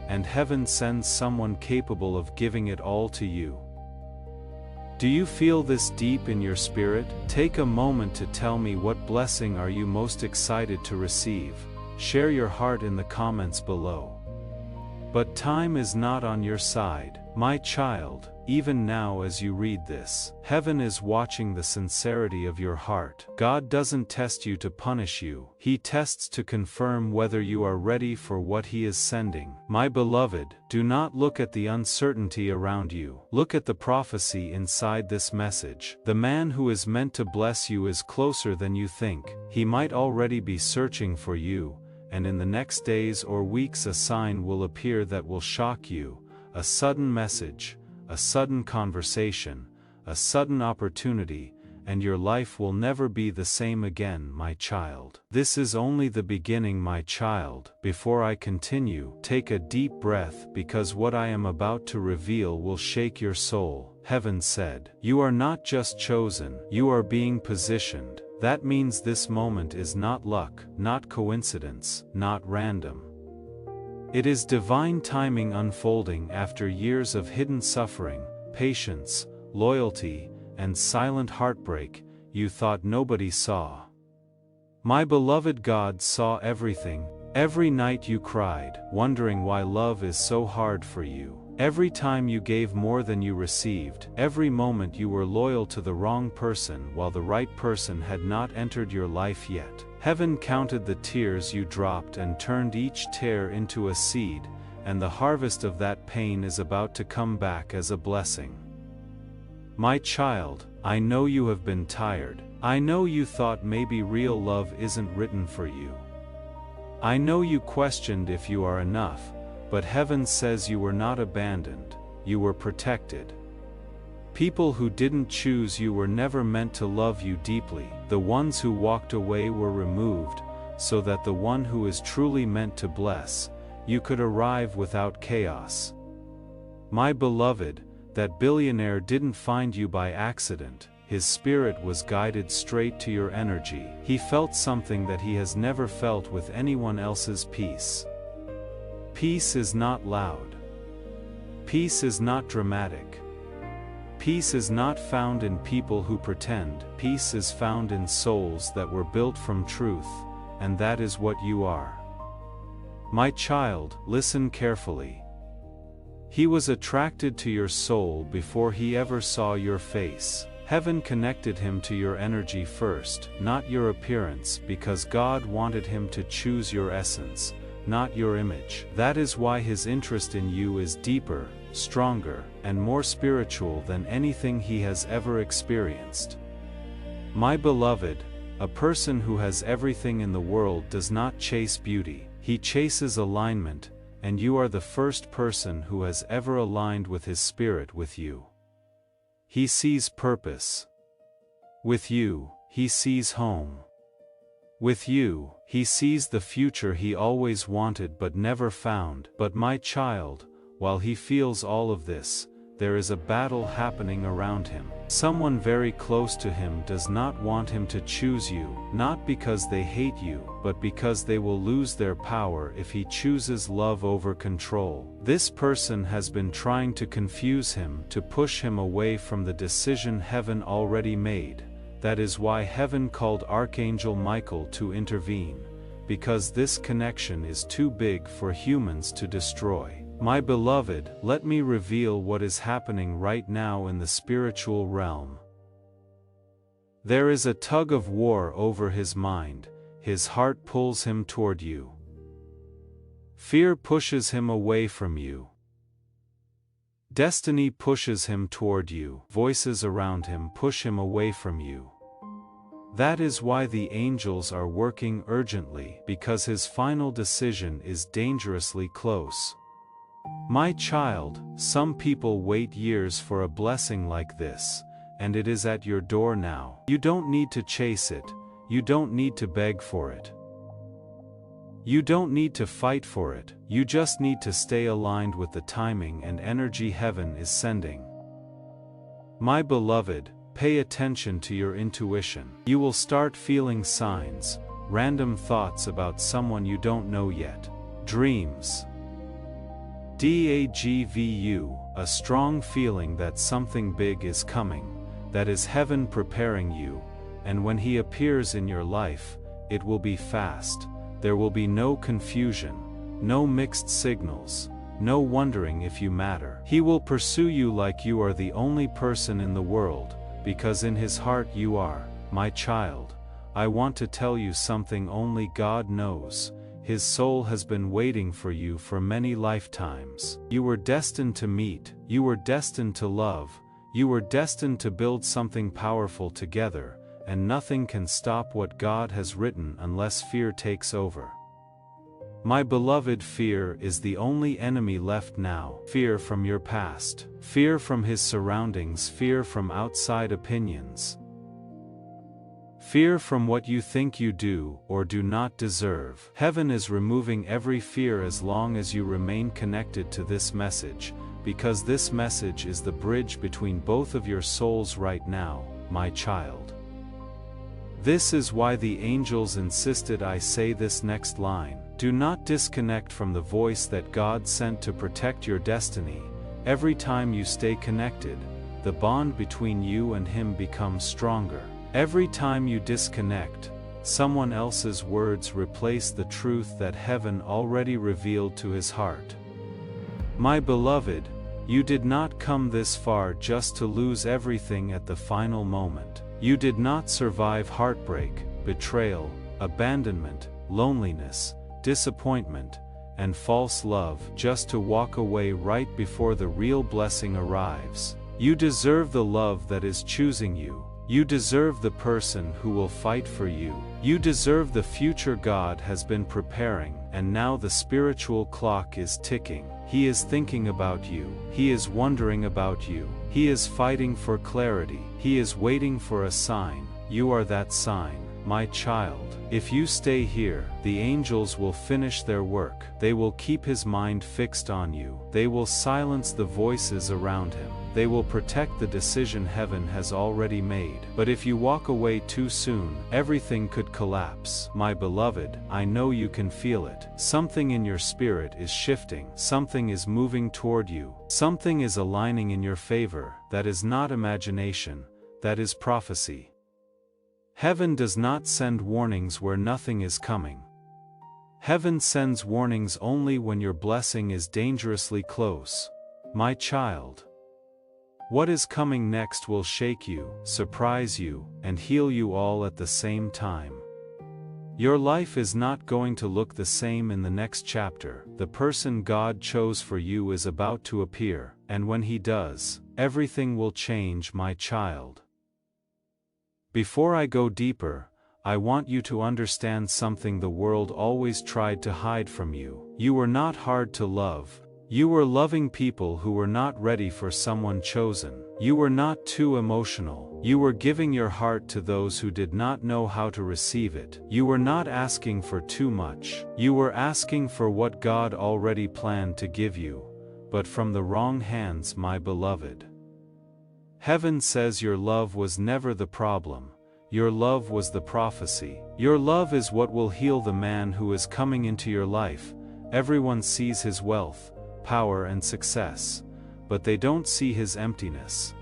and heaven sends someone capable of giving it all to you. Do you feel this deep in your spirit? Take a moment to tell me what blessing are you most excited to receive. Share your heart in the comments below. But time is not on your side, my child. Even now as you read this, heaven is watching the sincerity of your heart. God doesn't test you to punish you. He tests to confirm whether you are ready for what He is sending. My beloved, do not look at the uncertainty around you. Look at the prophecy inside this message. The man who is meant to bless you is closer than you think. He might already be searching for you, and in the next days or weeks a sign will appear that will shock you. A sudden message, a sudden conversation, a sudden opportunity, and your life will never be the same again, my child. This is only the beginning, my child. Before I continue, take a deep breath because what I am about to reveal will shake your soul. Heaven said, you are not just chosen, you are being positioned. That means this moment is not luck, not coincidence, not random. It is divine timing unfolding after years of hidden suffering, patience, loyalty, and silent heartbreak you thought nobody saw. My beloved, God saw everything. Every night you cried, wondering why love is so hard for you. Every time you gave more than you received. Every moment you were loyal to the wrong person while the right person had not entered your life yet. Heaven counted the tears you dropped and turned each tear into a seed, and the harvest of that pain is about to come back as a blessing. My child, I know you have been tired. I know you thought maybe real love isn't written for you. I know you questioned if you are enough, but heaven says you were not abandoned, you were protected. People who didn't choose you were never meant to love you deeply. The ones who walked away were removed, so that the one who is truly meant to bless you could arrive without chaos. My beloved, that billionaire didn't find you by accident. His spirit was guided straight to your energy. He felt something that he has never felt with anyone else's peace. Peace is not loud. Peace is not dramatic. Peace is not found in people who pretend. Peace is found in souls that were built from truth, and that is what you are. My child, listen carefully. He was attracted to your soul before he ever saw your face. Heaven connected him to your energy first, not your appearance, because God wanted him to choose your essence, not your image. That is why his interest in you is deeper, stronger, and more spiritual than anything he has ever experienced. My beloved, a person who has everything in the world does not chase beauty, he chases alignment, and you are the first person who has ever aligned with his spirit with you. He sees purpose. With you, he sees home. With you, he sees the future he always wanted but never found. But my child, while he feels all of this, there is a battle happening around him. Someone very close to him does not want him to choose you, not because they hate you, but because they will lose their power if he chooses love over control. This person has been trying to confuse him, to push him away from the decision heaven already made. That is why heaven called Archangel Michael to intervene, because this connection is too big for humans to destroy. My beloved, let me reveal what is happening right now in the spiritual realm. There is a tug of war over his mind, his heart pulls him toward you. Fear pushes him away from you. Destiny pushes him toward you. Voices around him push him away from you. That is why the angels are working urgently, because his final decision is dangerously close. My child, some people wait years for a blessing like this, and it is at your door now. You don't need to chase it, you don't need to beg for it. You don't need to fight for it, you just need to stay aligned with the timing and energy heaven is sending. My beloved, pay attention to your intuition. You will start feeling signs, random thoughts about someone you don't know yet. Dreams. DAGVU, a strong feeling that something big is coming, that is heaven preparing you, and when he appears in your life, it will be fast. There will be no confusion, no mixed signals, no wondering if you matter. He will pursue you like you are the only person in the world, because in his heart you are. My child, I want to tell you something only God knows. His soul has been waiting for you for many lifetimes. You were destined to meet, you were destined to love, you were destined to build something powerful together, and nothing can stop what God has written unless fear takes over. My beloved, fear is the only enemy left now. Fear from your past, fear from his surroundings, fear from outside opinions. Fear from what you think you do or do not deserve. Heaven is removing every fear as long as you remain connected to this message, because this message is the bridge between both of your souls right now, my child. This is why the angels insisted I say this next line. Do not disconnect from the voice that God sent to protect your destiny. Every time you stay connected, the bond between you and him becomes stronger. Every time you disconnect, someone else's words replace the truth that heaven already revealed to his heart. My beloved, you did not come this far just to lose everything at the final moment. You did not survive heartbreak, betrayal, abandonment, loneliness, disappointment, and false love just to walk away right before the real blessing arrives. You deserve the love that is choosing you. You deserve the person who will fight for you. You deserve the future God has been preparing, and now the spiritual clock is ticking. He is thinking about you. He is wondering about you. He is fighting for clarity. He is waiting for a sign. You are that sign, my child. If you stay here, the angels will finish their work. They will keep his mind fixed on you. They will silence the voices around him. They will protect the decision heaven has already made. But if you walk away too soon, everything could collapse. My beloved, I know you can feel it. Something in your spirit is shifting. Something is moving toward you. Something is aligning in your favor. That is not imagination. That is prophecy. Heaven does not send warnings where nothing is coming. Heaven sends warnings only when your blessing is dangerously close. My child. What is coming next will shake you, surprise you, and heal you all at the same time. Your life is not going to look the same in the next chapter. The person God chose for you is about to appear, and when he does, everything will change, my child. Before I go deeper, I want you to understand something the world always tried to hide from you. You were not hard to love. You were loving people who were not ready for someone chosen. You were not too emotional. You were giving your heart to those who did not know how to receive it. You were not asking for too much. You were asking for what God already planned to give you. but from the wrong hands, my beloved. Heaven says your love was never the problem. Your love was the prophecy. Your love is what will heal the man who is coming into your life. Everyone sees his wealth, power and success, but they don't see his emptiness.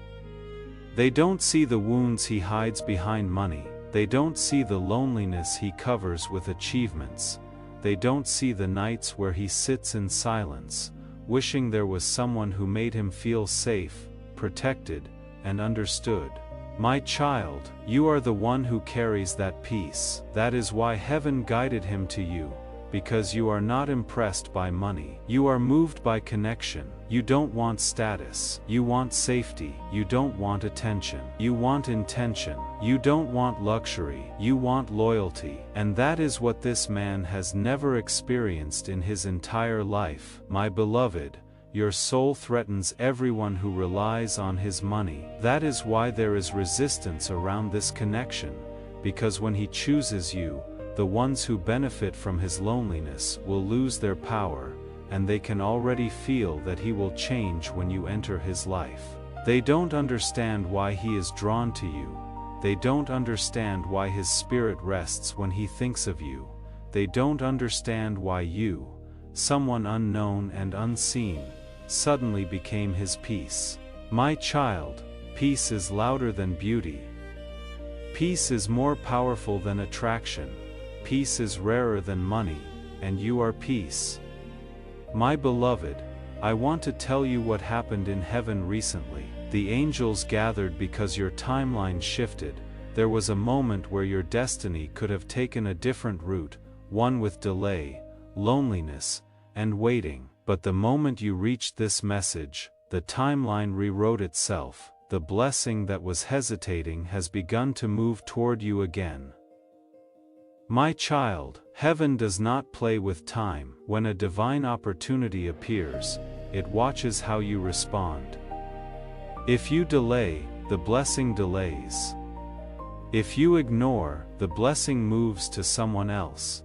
They don't see the wounds he hides behind money. They don't see the loneliness he covers with achievements. They don't see the nights where he sits in silence, wishing there was someone who made him feel safe, protected, and understood. My child, you are the one who carries that peace. That is why heaven guided him to you, because you are not impressed by money. You are moved by connection. You don't want status. You want safety. You don't want attention. You want intention. You don't want luxury. You want loyalty. And that is what this man has never experienced in his entire life. My beloved, your soul threatens everyone who relies on his money. That is why there is resistance around this connection, because when he chooses you, the ones who benefit from his loneliness will lose their power, and they can already feel that he will change when you enter his life. They don't understand why he is drawn to you. They don't understand why his spirit rests when he thinks of you. They don't understand why you, someone unknown and unseen, suddenly became his peace. My child, peace is louder than beauty. Peace is more powerful than attraction. Peace is rarer than money, and you are peace. My beloved, I want to tell you what happened in heaven recently. The angels gathered because your timeline shifted. There was a moment where your destiny could have taken a different route, one with delay, loneliness, and waiting. But the moment you reached this message, the timeline rewrote itself. The blessing that was hesitating has begun to move toward you again. My child, heaven does not play with time. When a divine opportunity appears, it watches how you respond. If you delay, the blessing delays. If you ignore, the blessing moves to someone else.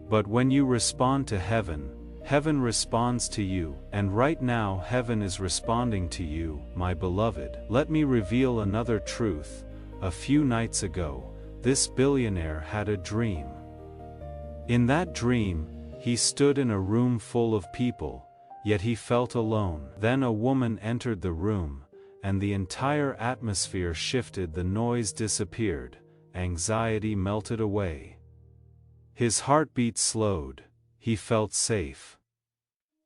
But when you respond to heaven, heaven responds to you, and right now heaven is responding to you, my beloved. Let me reveal another truth. A few nights ago, this billionaire had a dream. In that dream, he stood in a room full of people, yet he felt alone. Then a woman entered the room, and the entire atmosphere shifted. The noise disappeared, anxiety melted away. His heartbeat slowed. He felt safe.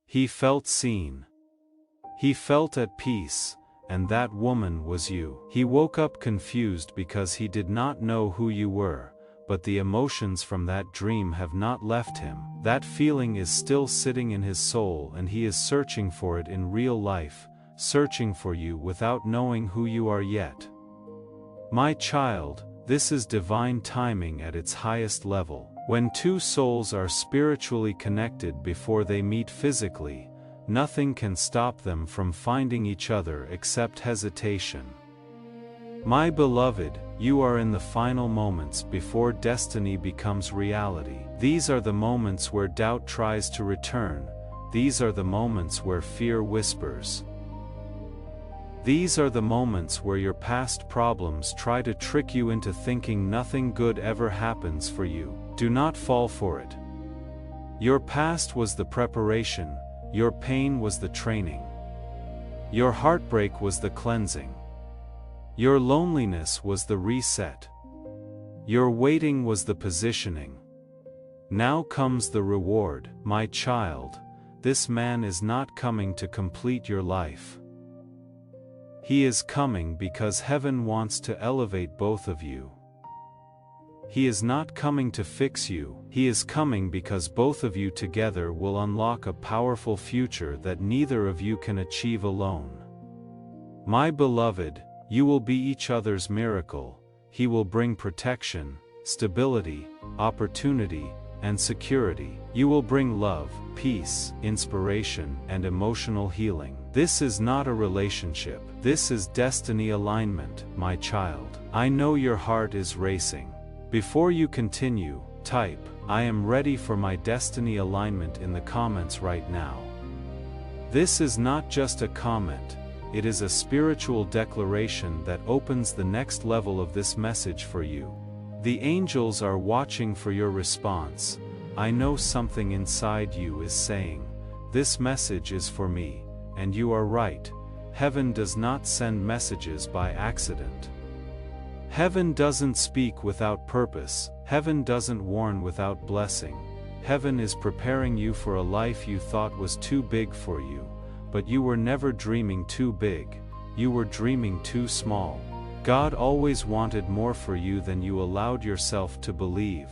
He felt seen. He felt at peace. And that woman was you. He woke up confused because he did not know who you were, but the emotions from that dream have not left him. That feeling is still sitting in his soul, and he is searching for it in real life, searching for you without knowing who you are yet. My child, this is divine timing at its highest level. When two souls are spiritually connected before they meet physically, nothing can stop them from finding each other except hesitation. My beloved, you are in the final moments before destiny becomes reality. These are the moments where doubt tries to return. These are the moments where fear whispers. These are the moments where your past problems try to trick you into thinking nothing good ever happens for you. Do not fall for it. Your past was the preparation. Your pain was the training. Your heartbreak was the cleansing. Your loneliness was the reset. Your waiting was the positioning. Now comes the reward. My child, this man is not coming to complete your life. He is coming because heaven wants to elevate both of you. He is not coming to fix you. He is coming because both of you together will unlock a powerful future that neither of you can achieve alone. My beloved, you will be each other's miracle. He will bring protection, stability, opportunity, and security. You will bring love, peace, inspiration, and emotional healing. This is not a relationship. This is destiny alignment, my child. I know your heart is racing. Before you continue, type, "I am ready for my destiny alignment" in the comments right now. This is not just a comment, it is a spiritual declaration that opens the next level of this message for you. The angels are watching for your response. I know something inside you is saying, "This message is for me," and you are right. Heaven does not send messages by accident. Heaven doesn't speak without purpose. Heaven doesn't warn without blessing. Heaven is preparing you for a life you thought was too big for you, but you were never dreaming too big, you were dreaming too small. God always wanted more for you than you allowed yourself to believe.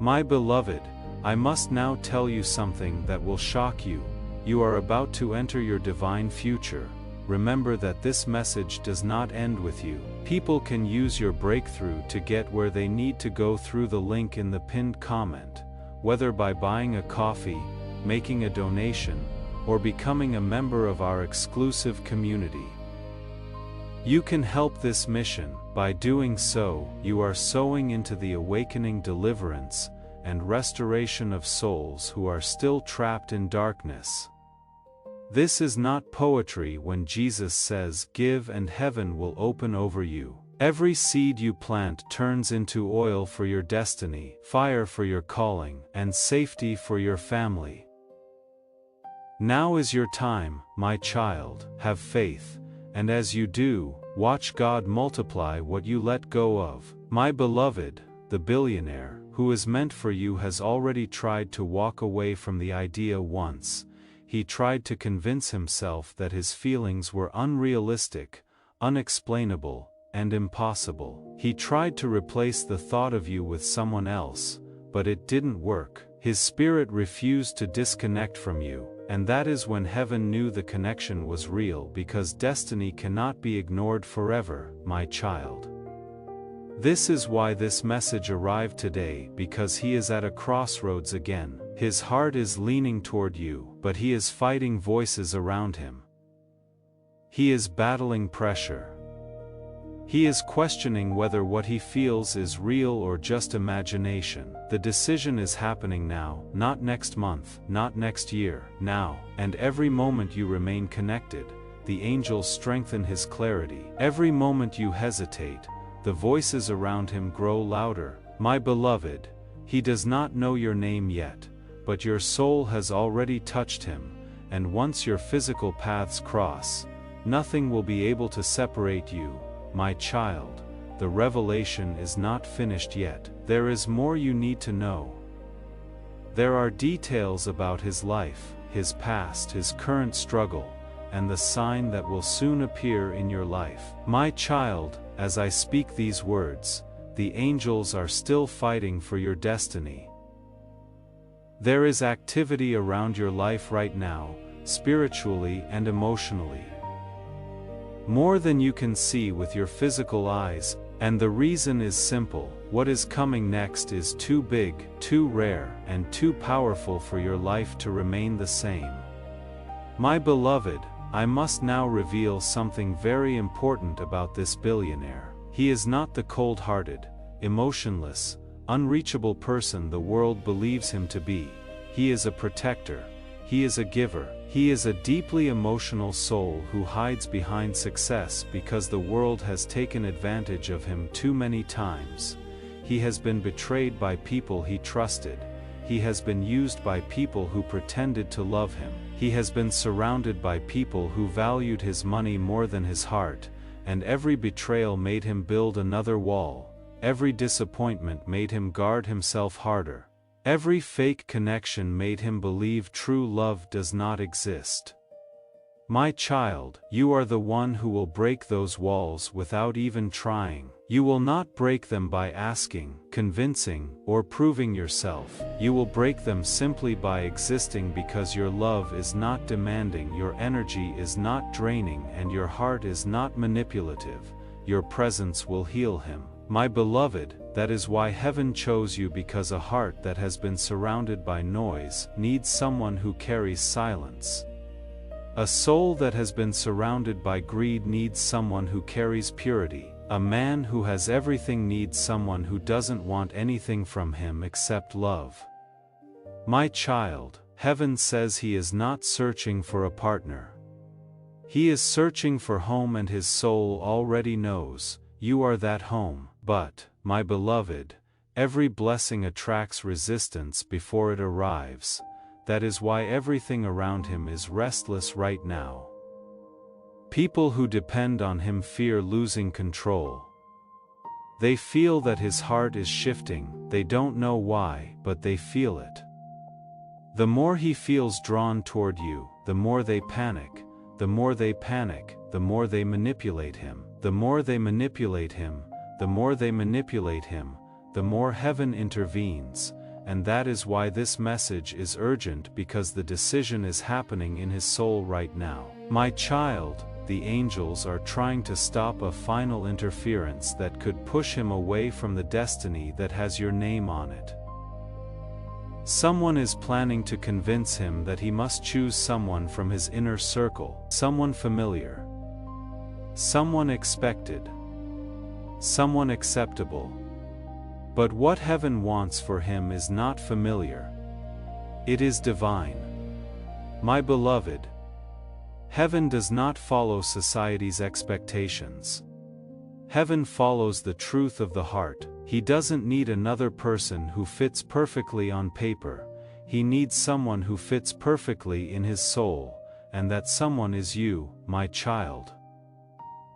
My beloved, I must now tell you something that will shock you. You are about to enter your divine future. Remember that this message does not end with you. People can use your breakthrough to get where they need to go through the link in the pinned comment, whether by buying a coffee, making a donation, or becoming a member of our exclusive community. You can help this mission. By doing so, you are sowing into the awakening, deliverance, and restoration of souls who are still trapped in darkness. This is not poetry when Jesus says, "Give and heaven will open over you." Every seed you plant turns into oil for your destiny, fire for your calling, and safety for your family. Now is your time, my child. Have faith, and as you do, watch God multiply what you let go of. My beloved, the billionaire who is meant for you has already tried to walk away from the idea once. He tried to convince himself that his feelings were unrealistic, unexplainable, and impossible. He tried to replace the thought of you with someone else, but it didn't work. His spirit refused to disconnect from you, and that is when heaven knew the connection was real, because destiny cannot be ignored forever, my child. This is why this message arrived today, because he is at a crossroads again. His heart is leaning toward you, but he is fighting voices around him. He is battling pressure. He is questioning whether what he feels is real or just imagination. The decision is happening now, not next month, not next year, now. And every moment you remain connected, the angels strengthen his clarity. Every moment you hesitate, the voices around him grow louder. My beloved, he does not know your name yet, but your soul has already touched him, and once your physical paths cross, nothing will be able to separate you. My child, the revelation is not finished yet. There is more you need to know. There are details about his life, his past, his current struggle, and the sign that will soon appear in your life. My child, as I speak these words, the angels are still fighting for your destiny. There is activity around your life right now, spiritually and emotionally. More than you can see with your physical eyes, and the reason is simple: what is coming next is too big, too rare, and too powerful for your life to remain the same. My beloved, I must now reveal something very important about this billionaire. He is not the cold-hearted, emotionless, unreachable person the world believes him to be. He is a protector. He is a giver. He is a deeply emotional soul who hides behind success because the world has taken advantage of him too many times. He has been betrayed by people he trusted. He has been used by people who pretended to love him. He has been surrounded by people who valued his money more than his heart, and every betrayal made him build another wall. Every disappointment made him guard himself harder. Every fake connection made him believe true love does not exist. My child, you are the one who will break those walls without even trying. You will not break them by asking, convincing, or proving yourself. You will break them simply by existing, because your love is not demanding, your energy is not draining, and your heart is not manipulative. Your presence will heal him. My beloved, that is why heaven chose you, because a heart that has been surrounded by noise needs someone who carries silence. A soul that has been surrounded by greed needs someone who carries purity. A man who has everything needs someone who doesn't want anything from him except love. My child, Heaven says he is not searching for a partner. He is searching for home, and his soul already knows, you are that home. But, my beloved, every blessing attracts resistance before it arrives. That is why everything around him is restless right now. People who depend on him fear losing control. They feel that his heart is shifting, they don't know why, but they feel it. The more he feels drawn toward you, the more they panic. The more they panic, the more they manipulate him. The more they manipulate him, the more they manipulate him, the more heaven intervenes, and that is why this message is urgent, because the decision is happening in his soul right now. My child, the angels are trying to stop a final interference that could push him away from the destiny that has your name on it. Someone is planning to convince him that he must choose someone from his inner circle, someone familiar, someone expected, someone acceptable. But what heaven wants for him is not familiar. It is divine. My beloved, heaven does not follow society's expectations. Heaven follows the truth of the heart. He doesn't need another person who fits perfectly on paper. He needs someone who fits perfectly in his soul, and that someone is you, my child.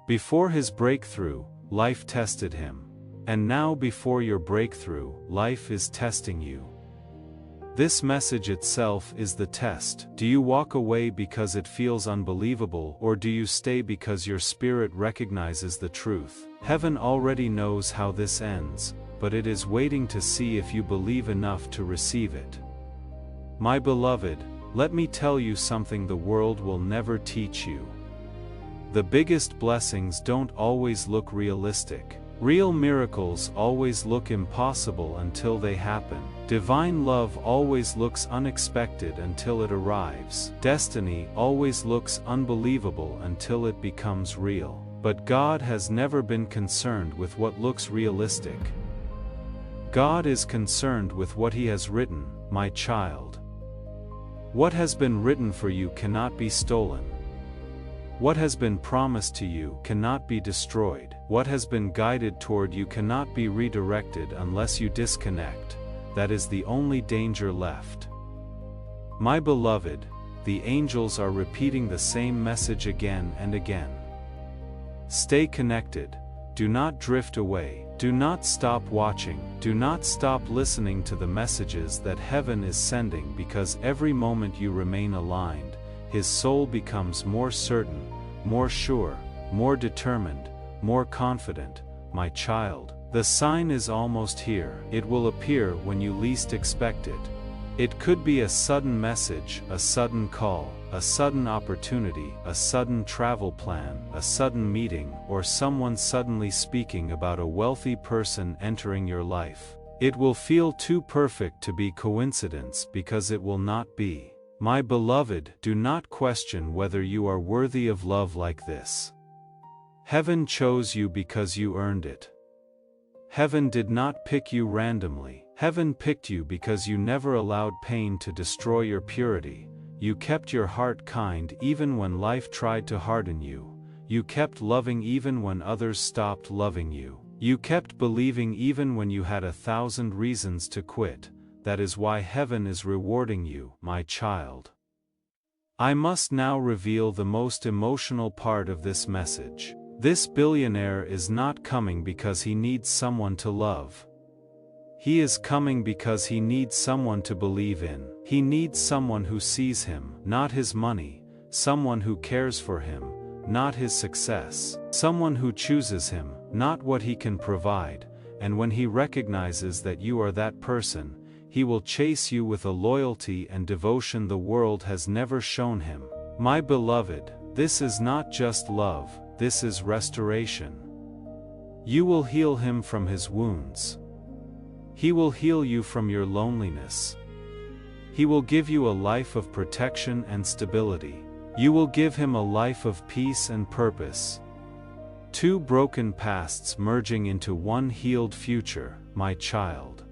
Before his breakthrough, life tested him. And now before your breakthrough, life is testing you. This message itself is the test. Do you walk away because it feels unbelievable, or do you stay because your spirit recognizes the truth? Heaven already knows how this ends, but it is waiting to see if you believe enough to receive it. My beloved, let me tell you something the world will never teach you. The biggest blessings don't always look realistic. Real miracles always look impossible until they happen. Divine love always looks unexpected until it arrives. Destiny always looks unbelievable until it becomes real. But God has never been concerned with what looks realistic. God is concerned with what He has written, my child. What has been written for you cannot be stolen. What has been promised to you cannot be destroyed. What has been guided toward you cannot be redirected unless you disconnect. That is the only danger left. My beloved, the angels are repeating the same message again and again. Stay connected. Do not drift away. Do not stop watching. Do not stop listening to the messages that heaven is sending, because every moment you remain aligned, his soul becomes more certain, more sure, more determined, more confident. My child, the sign is almost here. It will appear when you least expect it. It could be a sudden message, a sudden call, a sudden opportunity, a sudden travel plan, a sudden meeting, or someone suddenly speaking about a wealthy person entering your life. It will feel too perfect to be coincidence, because it will not be. My beloved, do not question whether you are worthy of love like this. Heaven chose you because you earned it. Heaven did not pick you randomly. Heaven picked you because you never allowed pain to destroy your purity. You kept your heart kind even when life tried to harden you. You kept loving even when others stopped loving you. You kept believing even when you had 1,000 reasons to quit. That is why heaven is rewarding you, my child. I must now reveal the most emotional part of this message. This billionaire is not coming because he needs someone to love. He is coming because he needs someone to believe in. He needs someone who sees him, not his money, someone who cares for him, not his success, someone who chooses him, not what he can provide, and when he recognizes that you are that person, he will chase you with a loyalty and devotion the world has never shown him. My beloved, this is not just love, this is restoration. You will heal him from his wounds. He will heal you from your loneliness. He will give you a life of protection and stability. You will give him a life of peace and purpose. Two broken pasts merging into one healed future, my child.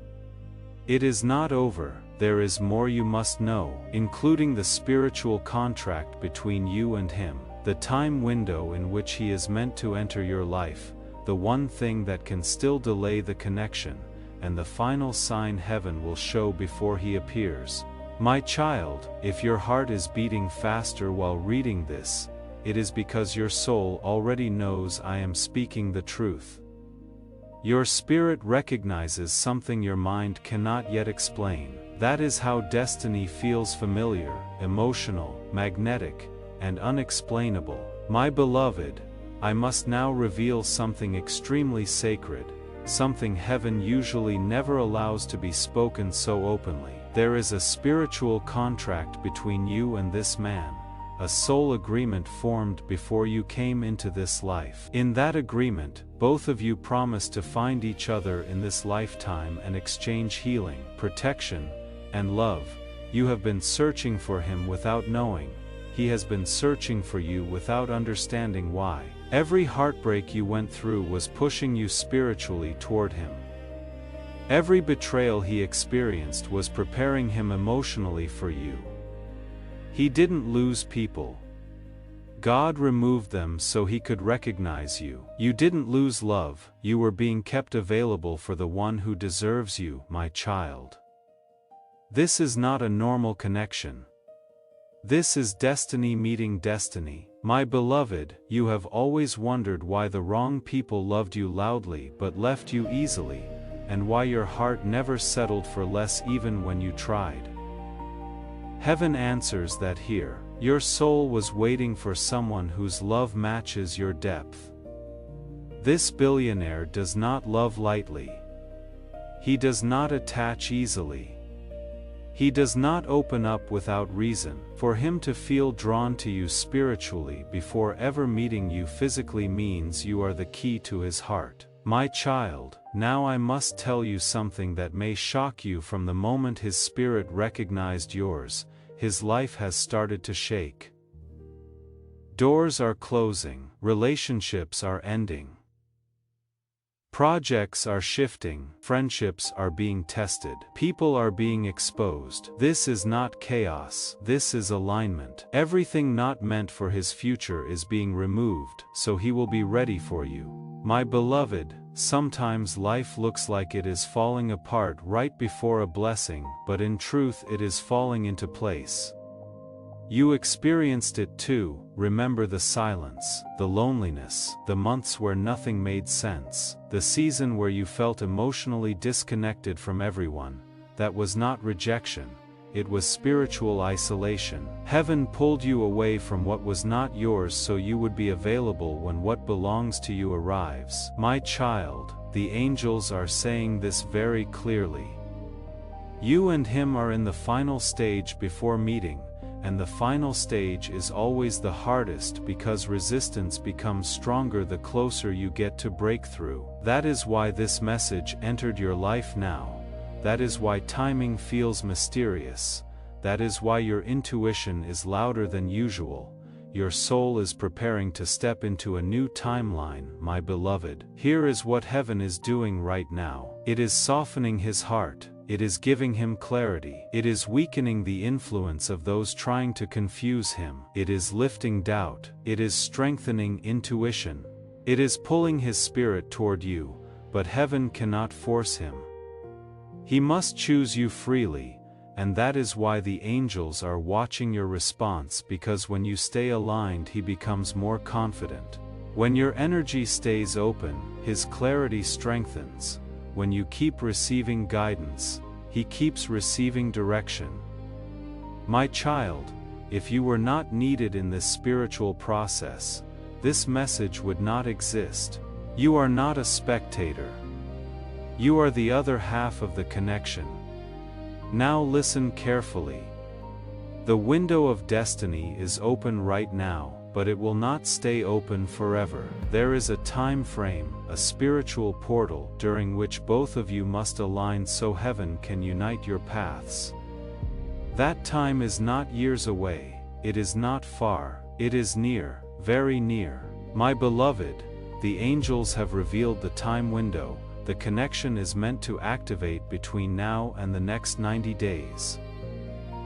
It is not over. there is more you must know, including the spiritual contract between you and him, the time window in which he is meant to enter your life, the one thing that can still delay the connection, and the final sign heaven will show before he appears. My child, if your heart is beating faster while reading this, it is because your soul already knows I am speaking the truth. Your spirit recognizes something your mind cannot yet explain. That is how destiny feels: familiar, emotional, magnetic, and unexplainable. My beloved, I must now reveal something extremely sacred, something heaven usually never allows to be spoken so openly. There is a spiritual contract between you and this man, a soul agreement formed before you came into this life. In that agreement, both of you promise to find each other in this lifetime and exchange healing, protection, and love. You have been searching for him without knowing. He has been searching for you without understanding why. Every heartbreak you went through was pushing you spiritually toward him. Every betrayal he experienced was preparing him emotionally for you. He didn't lose people. God removed them so he could recognize you. You didn't lose love, you were being kept available for the one who deserves you, my child. This is not a normal connection. This is destiny meeting destiny. My beloved, you have always wondered why the wrong people loved you loudly but left you easily, and why your heart never settled for less even when you tried. Heaven answers that here. Your soul was waiting for someone whose love matches your depth. This billionaire does not love lightly. He does not attach easily. He does not open up without reason. For him to feel drawn to you spiritually before ever meeting you physically means you are the key to his heart. My child, now I must tell you something that may shock you. From the moment his spirit recognized yours, his life has started to shake. Doors are closing, relationships are ending. Projects are shifting, friendships are being tested, people are being exposed. This is not chaos, this is alignment. Everything not meant for his future is being removed, so he will be ready for you. My beloved, sometimes life looks like it is falling apart right before a blessing, but in truth it is falling into place. You experienced it too. Remember the silence, the loneliness, the months where nothing made sense, the season where you felt emotionally disconnected from everyone. That was not rejection, it was spiritual isolation. Heaven pulled you away from what was not yours so you would be available when what belongs to you arrives. My child, the angels are saying this very clearly. You and him are in the final stage before meeting. And the final stage is always the hardest because resistance becomes stronger the closer you get to breakthrough. That is why this message entered your life now. That is why timing feels mysterious. That is why your intuition is louder than usual. Your soul is preparing to step into a new timeline, my beloved. Here is what heaven is doing right now. It is softening his heart. It is giving him clarity. It is weakening the influence of those trying to confuse him. It is lifting doubt. It is strengthening intuition. It is pulling his spirit toward you, but heaven cannot force him. He must choose you freely, and that is why the angels are watching your response, because when you stay aligned he becomes more confident. When your energy stays open, his clarity strengthens. When you keep receiving guidance, he keeps receiving direction. My child, if you were not needed in this spiritual process, this message would not exist. You are not a spectator. You are the other half of the connection. Now listen carefully. The window of destiny is open right now, but it will not stay open forever. There is a time frame, a spiritual portal, during which both of you must align so heaven can unite your paths. That time is not years away, it is not far, it is near, very near. My beloved, the angels have revealed the time window, the connection is meant to activate between now and the next 90 days.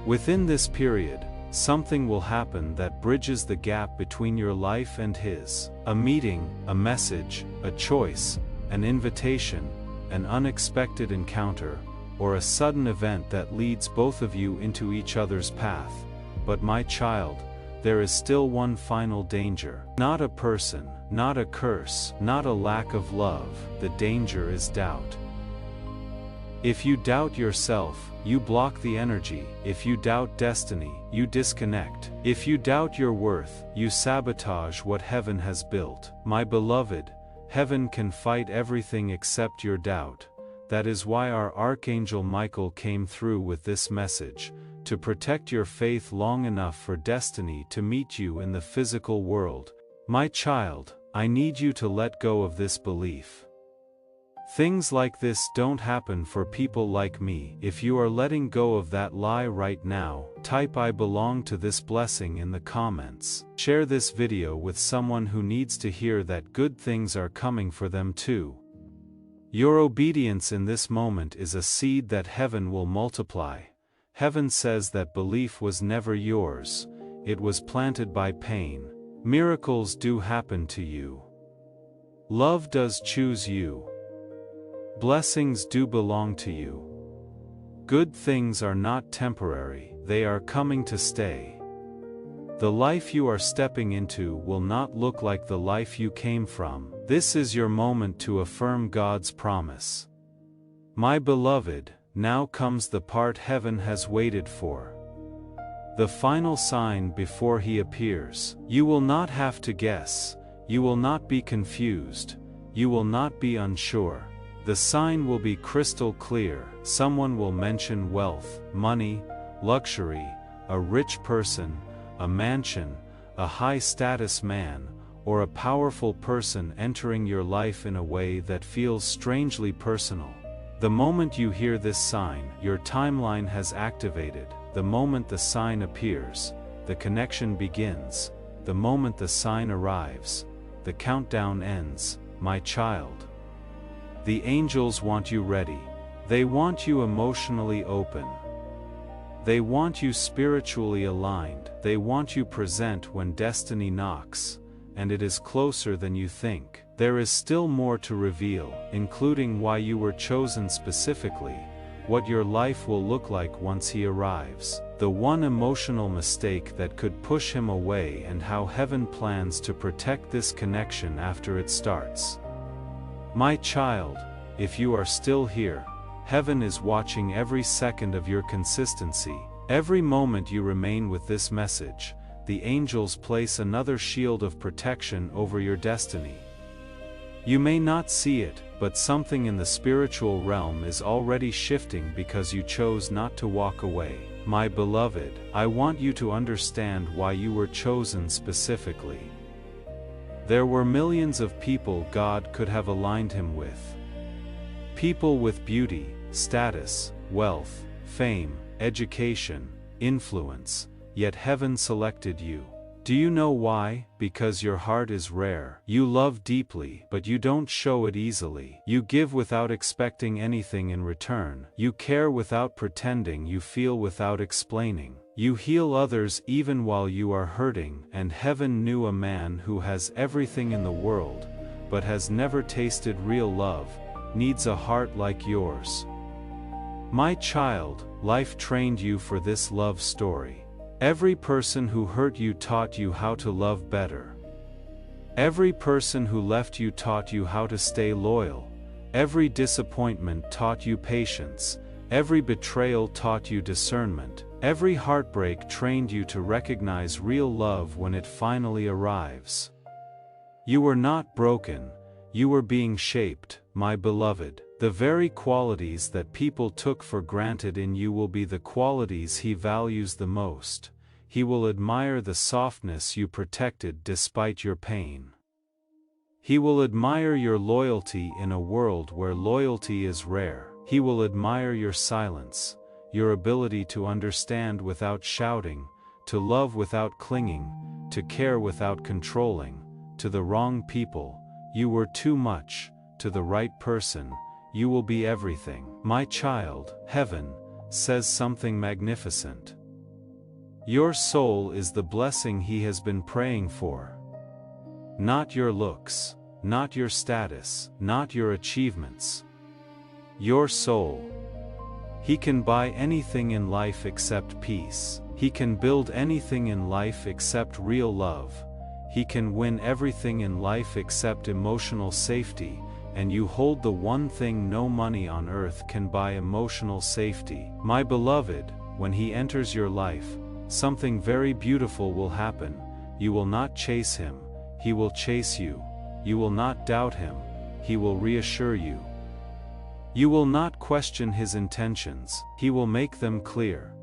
Within this period, something will happen that bridges the gap between your life and his. A meeting, a message, a choice, an invitation, an unexpected encounter, or a sudden event that leads both of you into each other's path. But my child, there is still one final danger. Not a person, not a curse, not a lack of love. The danger is doubt. If you doubt yourself, you block the energy. If you doubt destiny, you disconnect. If you doubt your worth, you sabotage what heaven has built. My beloved, heaven can fight everything except your doubt. That is why our Archangel Michael came through with this message, to protect your faith long enough for destiny to meet you in the physical world. My child, I need you to let go of this belief. Things like this don't happen for people like me. If you are letting go of that lie right now, type "I belong to this blessing" in the comments. Share this video with someone who needs to hear that good things are coming for them too. Your obedience in this moment is a seed that heaven will multiply. Heaven says that belief was never yours, it was planted by pain. Miracles do happen to you. Love does choose you. Blessings do belong to you. Good things are not temporary, they are coming to stay. The life you are stepping into will not look like the life you came from. This is your moment to affirm God's promise. My beloved, now comes the part heaven has waited for. The final sign before he appears. You will not have to guess. You will not be confused. You will not be unsure. The sign will be crystal clear. Someone will mention wealth, money, luxury, a rich person, a mansion, a high-status man, or a powerful person entering your life in a way that feels strangely personal. The moment you hear this sign, your timeline has activated. The moment the sign appears, the connection begins. The moment the sign arrives, the countdown ends. My child. The angels want you ready. They want you emotionally open. They want you spiritually aligned. They want you present when destiny knocks, and it is closer than you think. There is still more to reveal, including why you were chosen specifically, what your life will look like once he arrives, the one emotional mistake that could push him away, and how heaven plans to protect this connection after it starts. My child, if you are still here, heaven is watching every second of your consistency. Every moment you remain with this message, the angels place another shield of protection over your destiny. You may not see it, but something in the spiritual realm is already shifting because you chose not to walk away. My beloved, I want you to understand why you were chosen specifically. There were millions of people God could have aligned him with. People with beauty, status, wealth, fame, education, influence, yet heaven selected you. Do you know why? Because your heart is rare. You love deeply, but you don't show it easily. You give without expecting anything in return. You care without pretending. You feel without explaining. You heal others even while you are hurting. And heaven knew a man who has everything in the world, but has never tasted real love, needs a heart like yours. My child, life trained you for this love story. Every person who hurt you taught you how to love better. Every person who left you taught you how to stay loyal. Every disappointment taught you patience. Every betrayal taught you discernment. Every heartbreak trained you to recognize real love when it finally arrives. You were not broken, you were being shaped, my beloved. The very qualities that people took for granted in you will be the qualities he values the most. He will admire the softness you protected despite your pain. He will admire your loyalty in a world where loyalty is rare. He will admire your silence, your ability to understand without shouting, to love without clinging, to care without controlling. To the wrong people, you were too much. To the right person, you will be everything. My child, heaven says something magnificent. Your soul is the blessing he has been praying for. Not your looks, not your status, not your achievements. Your soul. He can buy anything in life except peace. He can build anything in life except real love. He can win everything in life except emotional safety, and you hold the one thing no money on earth can buy: emotional safety. My beloved, when he enters your life, something very beautiful will happen. You will not chase him, he will chase you. You will not doubt him, he will reassure you. You will not question his intentions, he will make them clear.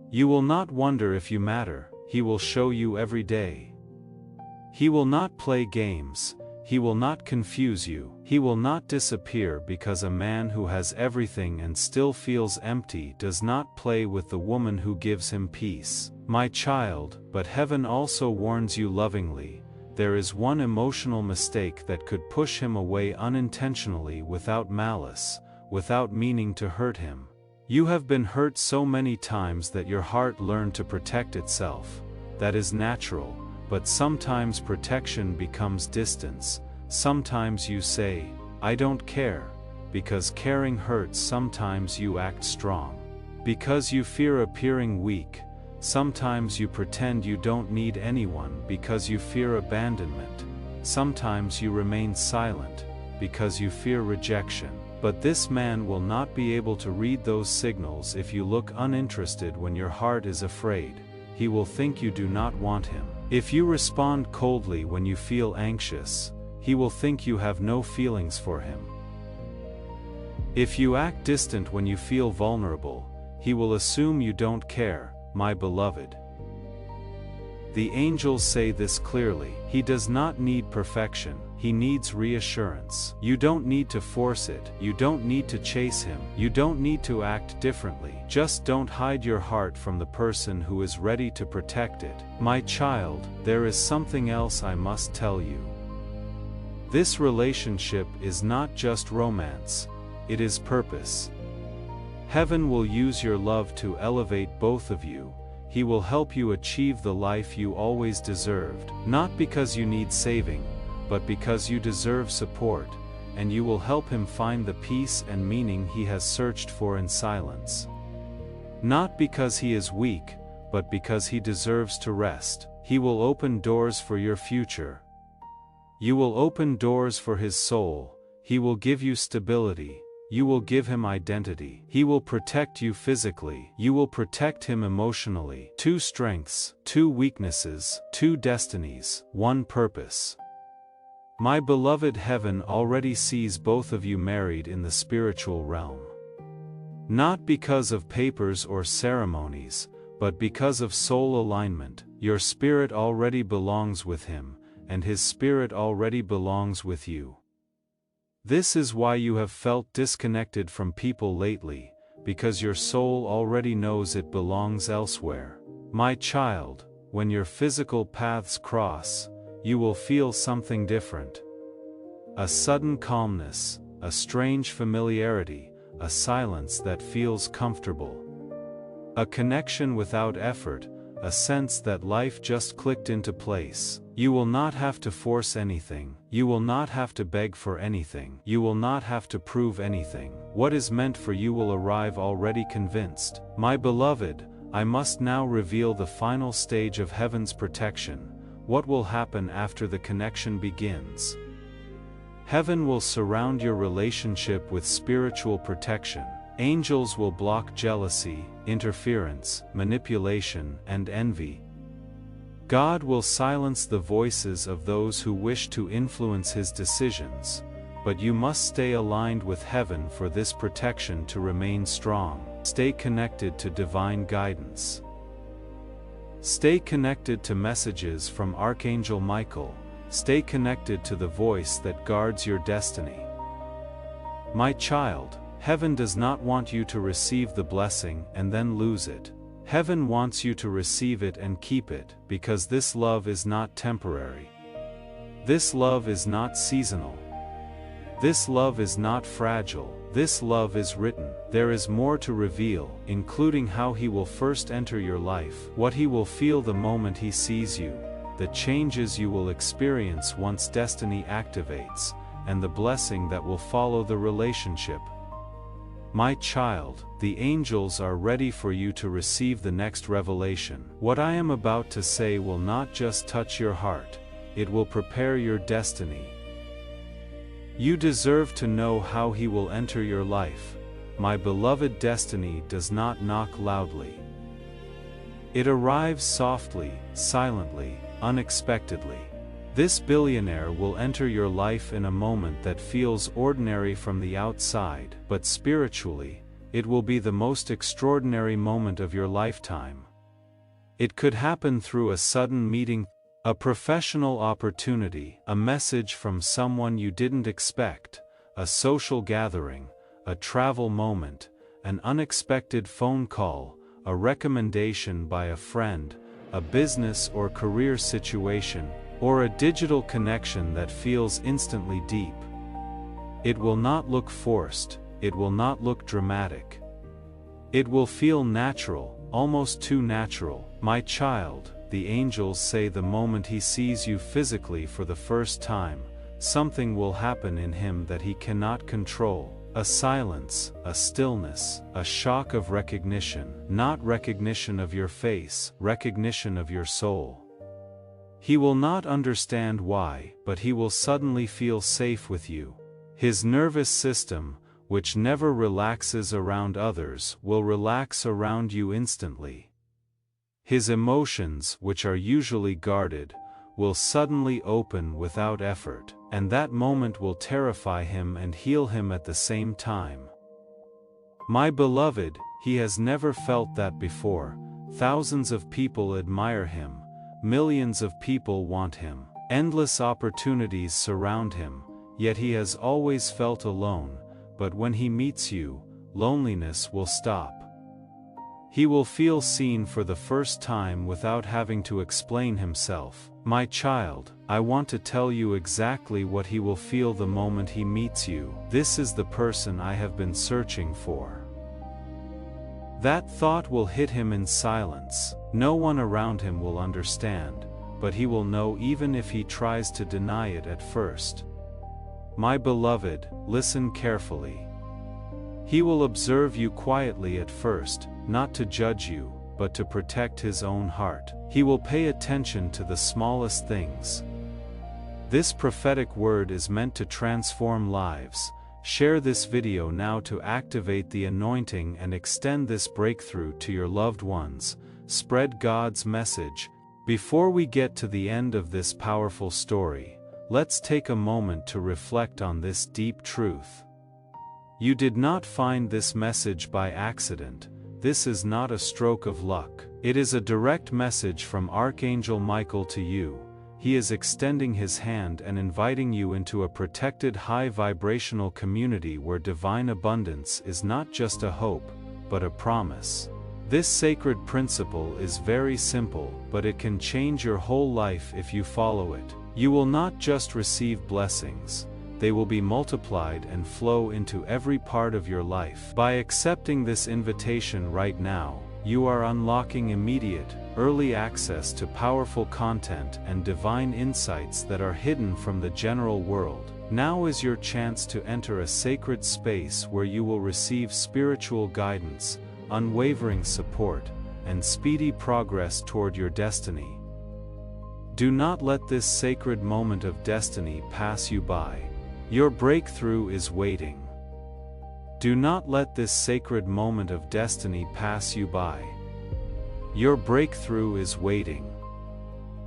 You will not wonder if you matter, he will show you every day. He will not play games, he will not confuse you, he will not disappear, because a man who has everything and still feels empty does not play with the woman who gives him peace. My child, but heaven also warns you lovingly. There is one emotional mistake that could push him away unintentionally, without malice, without meaning to hurt him. You have been hurt so many times that your heart learned to protect itself. That is natural, but sometimes protection becomes distance. Sometimes you say, "I don't care," because caring hurts. Sometimes you act strong because you fear appearing weak. Sometimes you pretend you don't need anyone because you fear abandonment. Sometimes you remain silent because you fear rejection. But this man will not be able to read those signals if you look uninterested when your heart is afraid. He will think you do not want him. If you respond coldly when you feel anxious, he will think you have no feelings for him. If you act distant when you feel vulnerable, he will assume you don't care. My beloved, the angels say this clearly. He does not need perfection, he needs reassurance. You don't need to force it, you don't need to chase him, you don't need to act differently. Just don't hide your heart from the person who is ready to protect it. My child, there is something else I must tell you. This relationship is not just romance, it is purpose. Heaven will use your love to elevate both of you. He will help you achieve the life you always deserved, not because you need saving, but because you deserve support, and you will help him find the peace and meaning he has searched for in silence. Not because he is weak, but because he deserves to rest. He will open doors for your future. You will open doors for his soul. He will give you stability. You will give him identity. He will protect you physically. You will protect him emotionally. Two strengths, two weaknesses, two destinies, one purpose. My beloved, heaven already sees both of you married in the spiritual realm. Not because of papers or ceremonies, but because of soul alignment. Your spirit already belongs with him, and his spirit already belongs with you. This is why you have felt disconnected from people lately, because your soul already knows it belongs elsewhere. My child, when your physical paths cross, you will feel something different. A sudden calmness, a strange familiarity, a silence that feels comfortable. A connection without effort, a sense that life just clicked into place. You will not have to force anything. You will not have to beg for anything. You will not have to prove anything. What is meant for you will arrive already convinced. My beloved, I must now reveal the final stage of heaven's protection. What will happen after the connection begins? Heaven will surround your relationship with spiritual protection. Angels will block jealousy, interference, manipulation, and envy. God will silence the voices of those who wish to influence his decisions, but you must stay aligned with heaven for this protection to remain strong. Stay connected to divine guidance. Stay connected to messages from Archangel Michael. Stay connected to the voice that guards your destiny. My child, heaven does not want you to receive the blessing and then lose it. Heaven wants you to receive it and keep it, because this love is not temporary. This love is not seasonal. This love is not fragile, this love is written. There is more to reveal, including how he will first enter your life, what he will feel the moment he sees you, the changes you will experience once destiny activates, and the blessing that will follow the relationship. My child, the angels are ready for you to receive the next revelation. What I am about to say will not just touch your heart, it will prepare your destiny. You deserve to know how he will enter your life. My beloved, destiny does not knock loudly. It arrives softly, silently, unexpectedly. This billionaire will enter your life in a moment that feels ordinary from the outside, but spiritually, it will be the most extraordinary moment of your lifetime. It could happen through a sudden meeting, a professional opportunity, a message from someone you didn't expect, a social gathering, a travel moment, an unexpected phone call, a recommendation by a friend, a business or career situation, or a digital connection that feels instantly deep. It will not look forced, it will not look dramatic. It will feel natural, almost too natural. My child, the angels say the moment he sees you physically for the first time, something will happen in him that he cannot control. A silence, a stillness, a shock of recognition, not recognition of your face, recognition of your soul. He will not understand why, but he will suddenly feel safe with you. His nervous system, which never relaxes around others, will relax around you instantly. His emotions, which are usually guarded, will suddenly open without effort, and that moment will terrify him and heal him at the same time. My beloved, he has never felt that before. Thousands of people admire him, millions of people want him, endless opportunities surround him, yet he has always felt alone, but when he meets you, loneliness will stop. He will feel seen for the first time without having to explain himself. My child, I want to tell you exactly what he will feel the moment he meets you. This is the person I have been searching for. That thought will hit him in silence. No one around him will understand, but he will know even if he tries to deny it at first. My beloved, listen carefully. He will observe you quietly at first, not to judge you, but to protect his own heart. He will pay attention to the smallest things. This prophetic word is meant to transform lives. Share this video now to activate the anointing and extend this breakthrough to your loved ones. Spread God's message. Before we get to the end of this powerful story, let's take a moment to reflect on this deep truth. You did not find this message by accident. This is not a stroke of luck. It is a direct message from Archangel Michael to you. He is extending his hand and inviting you into a protected high-vibrational community where divine abundance is not just a hope, but a promise. This sacred principle is very simple, but it can change your whole life if you follow it. You will not just receive blessings, they will be multiplied and flow into every part of your life. By accepting this invitation right now, you are unlocking immediate, early access to powerful content and divine insights that are hidden from the general world. Now is your chance to enter a sacred space where you will receive spiritual guidance, unwavering support, and speedy progress toward your destiny. Do not let this sacred moment of destiny pass you by. Your breakthrough is waiting. Do not let this sacred moment of destiny pass you by. Your breakthrough is waiting.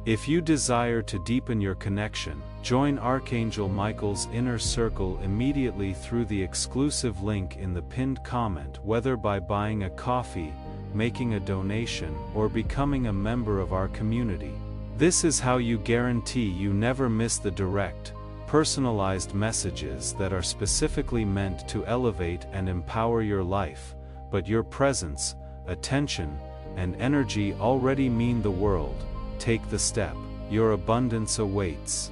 If you desire to deepen your connection, join Archangel Michael's inner circle immediately through the exclusive link in the pinned comment, whether by buying a coffee, making a donation, or becoming a member of our community. This is how you guarantee you never miss the direct, personalized messages that are specifically meant to elevate and empower your life, but your presence, attention, and energy already mean the world. Take the step. Your abundance awaits.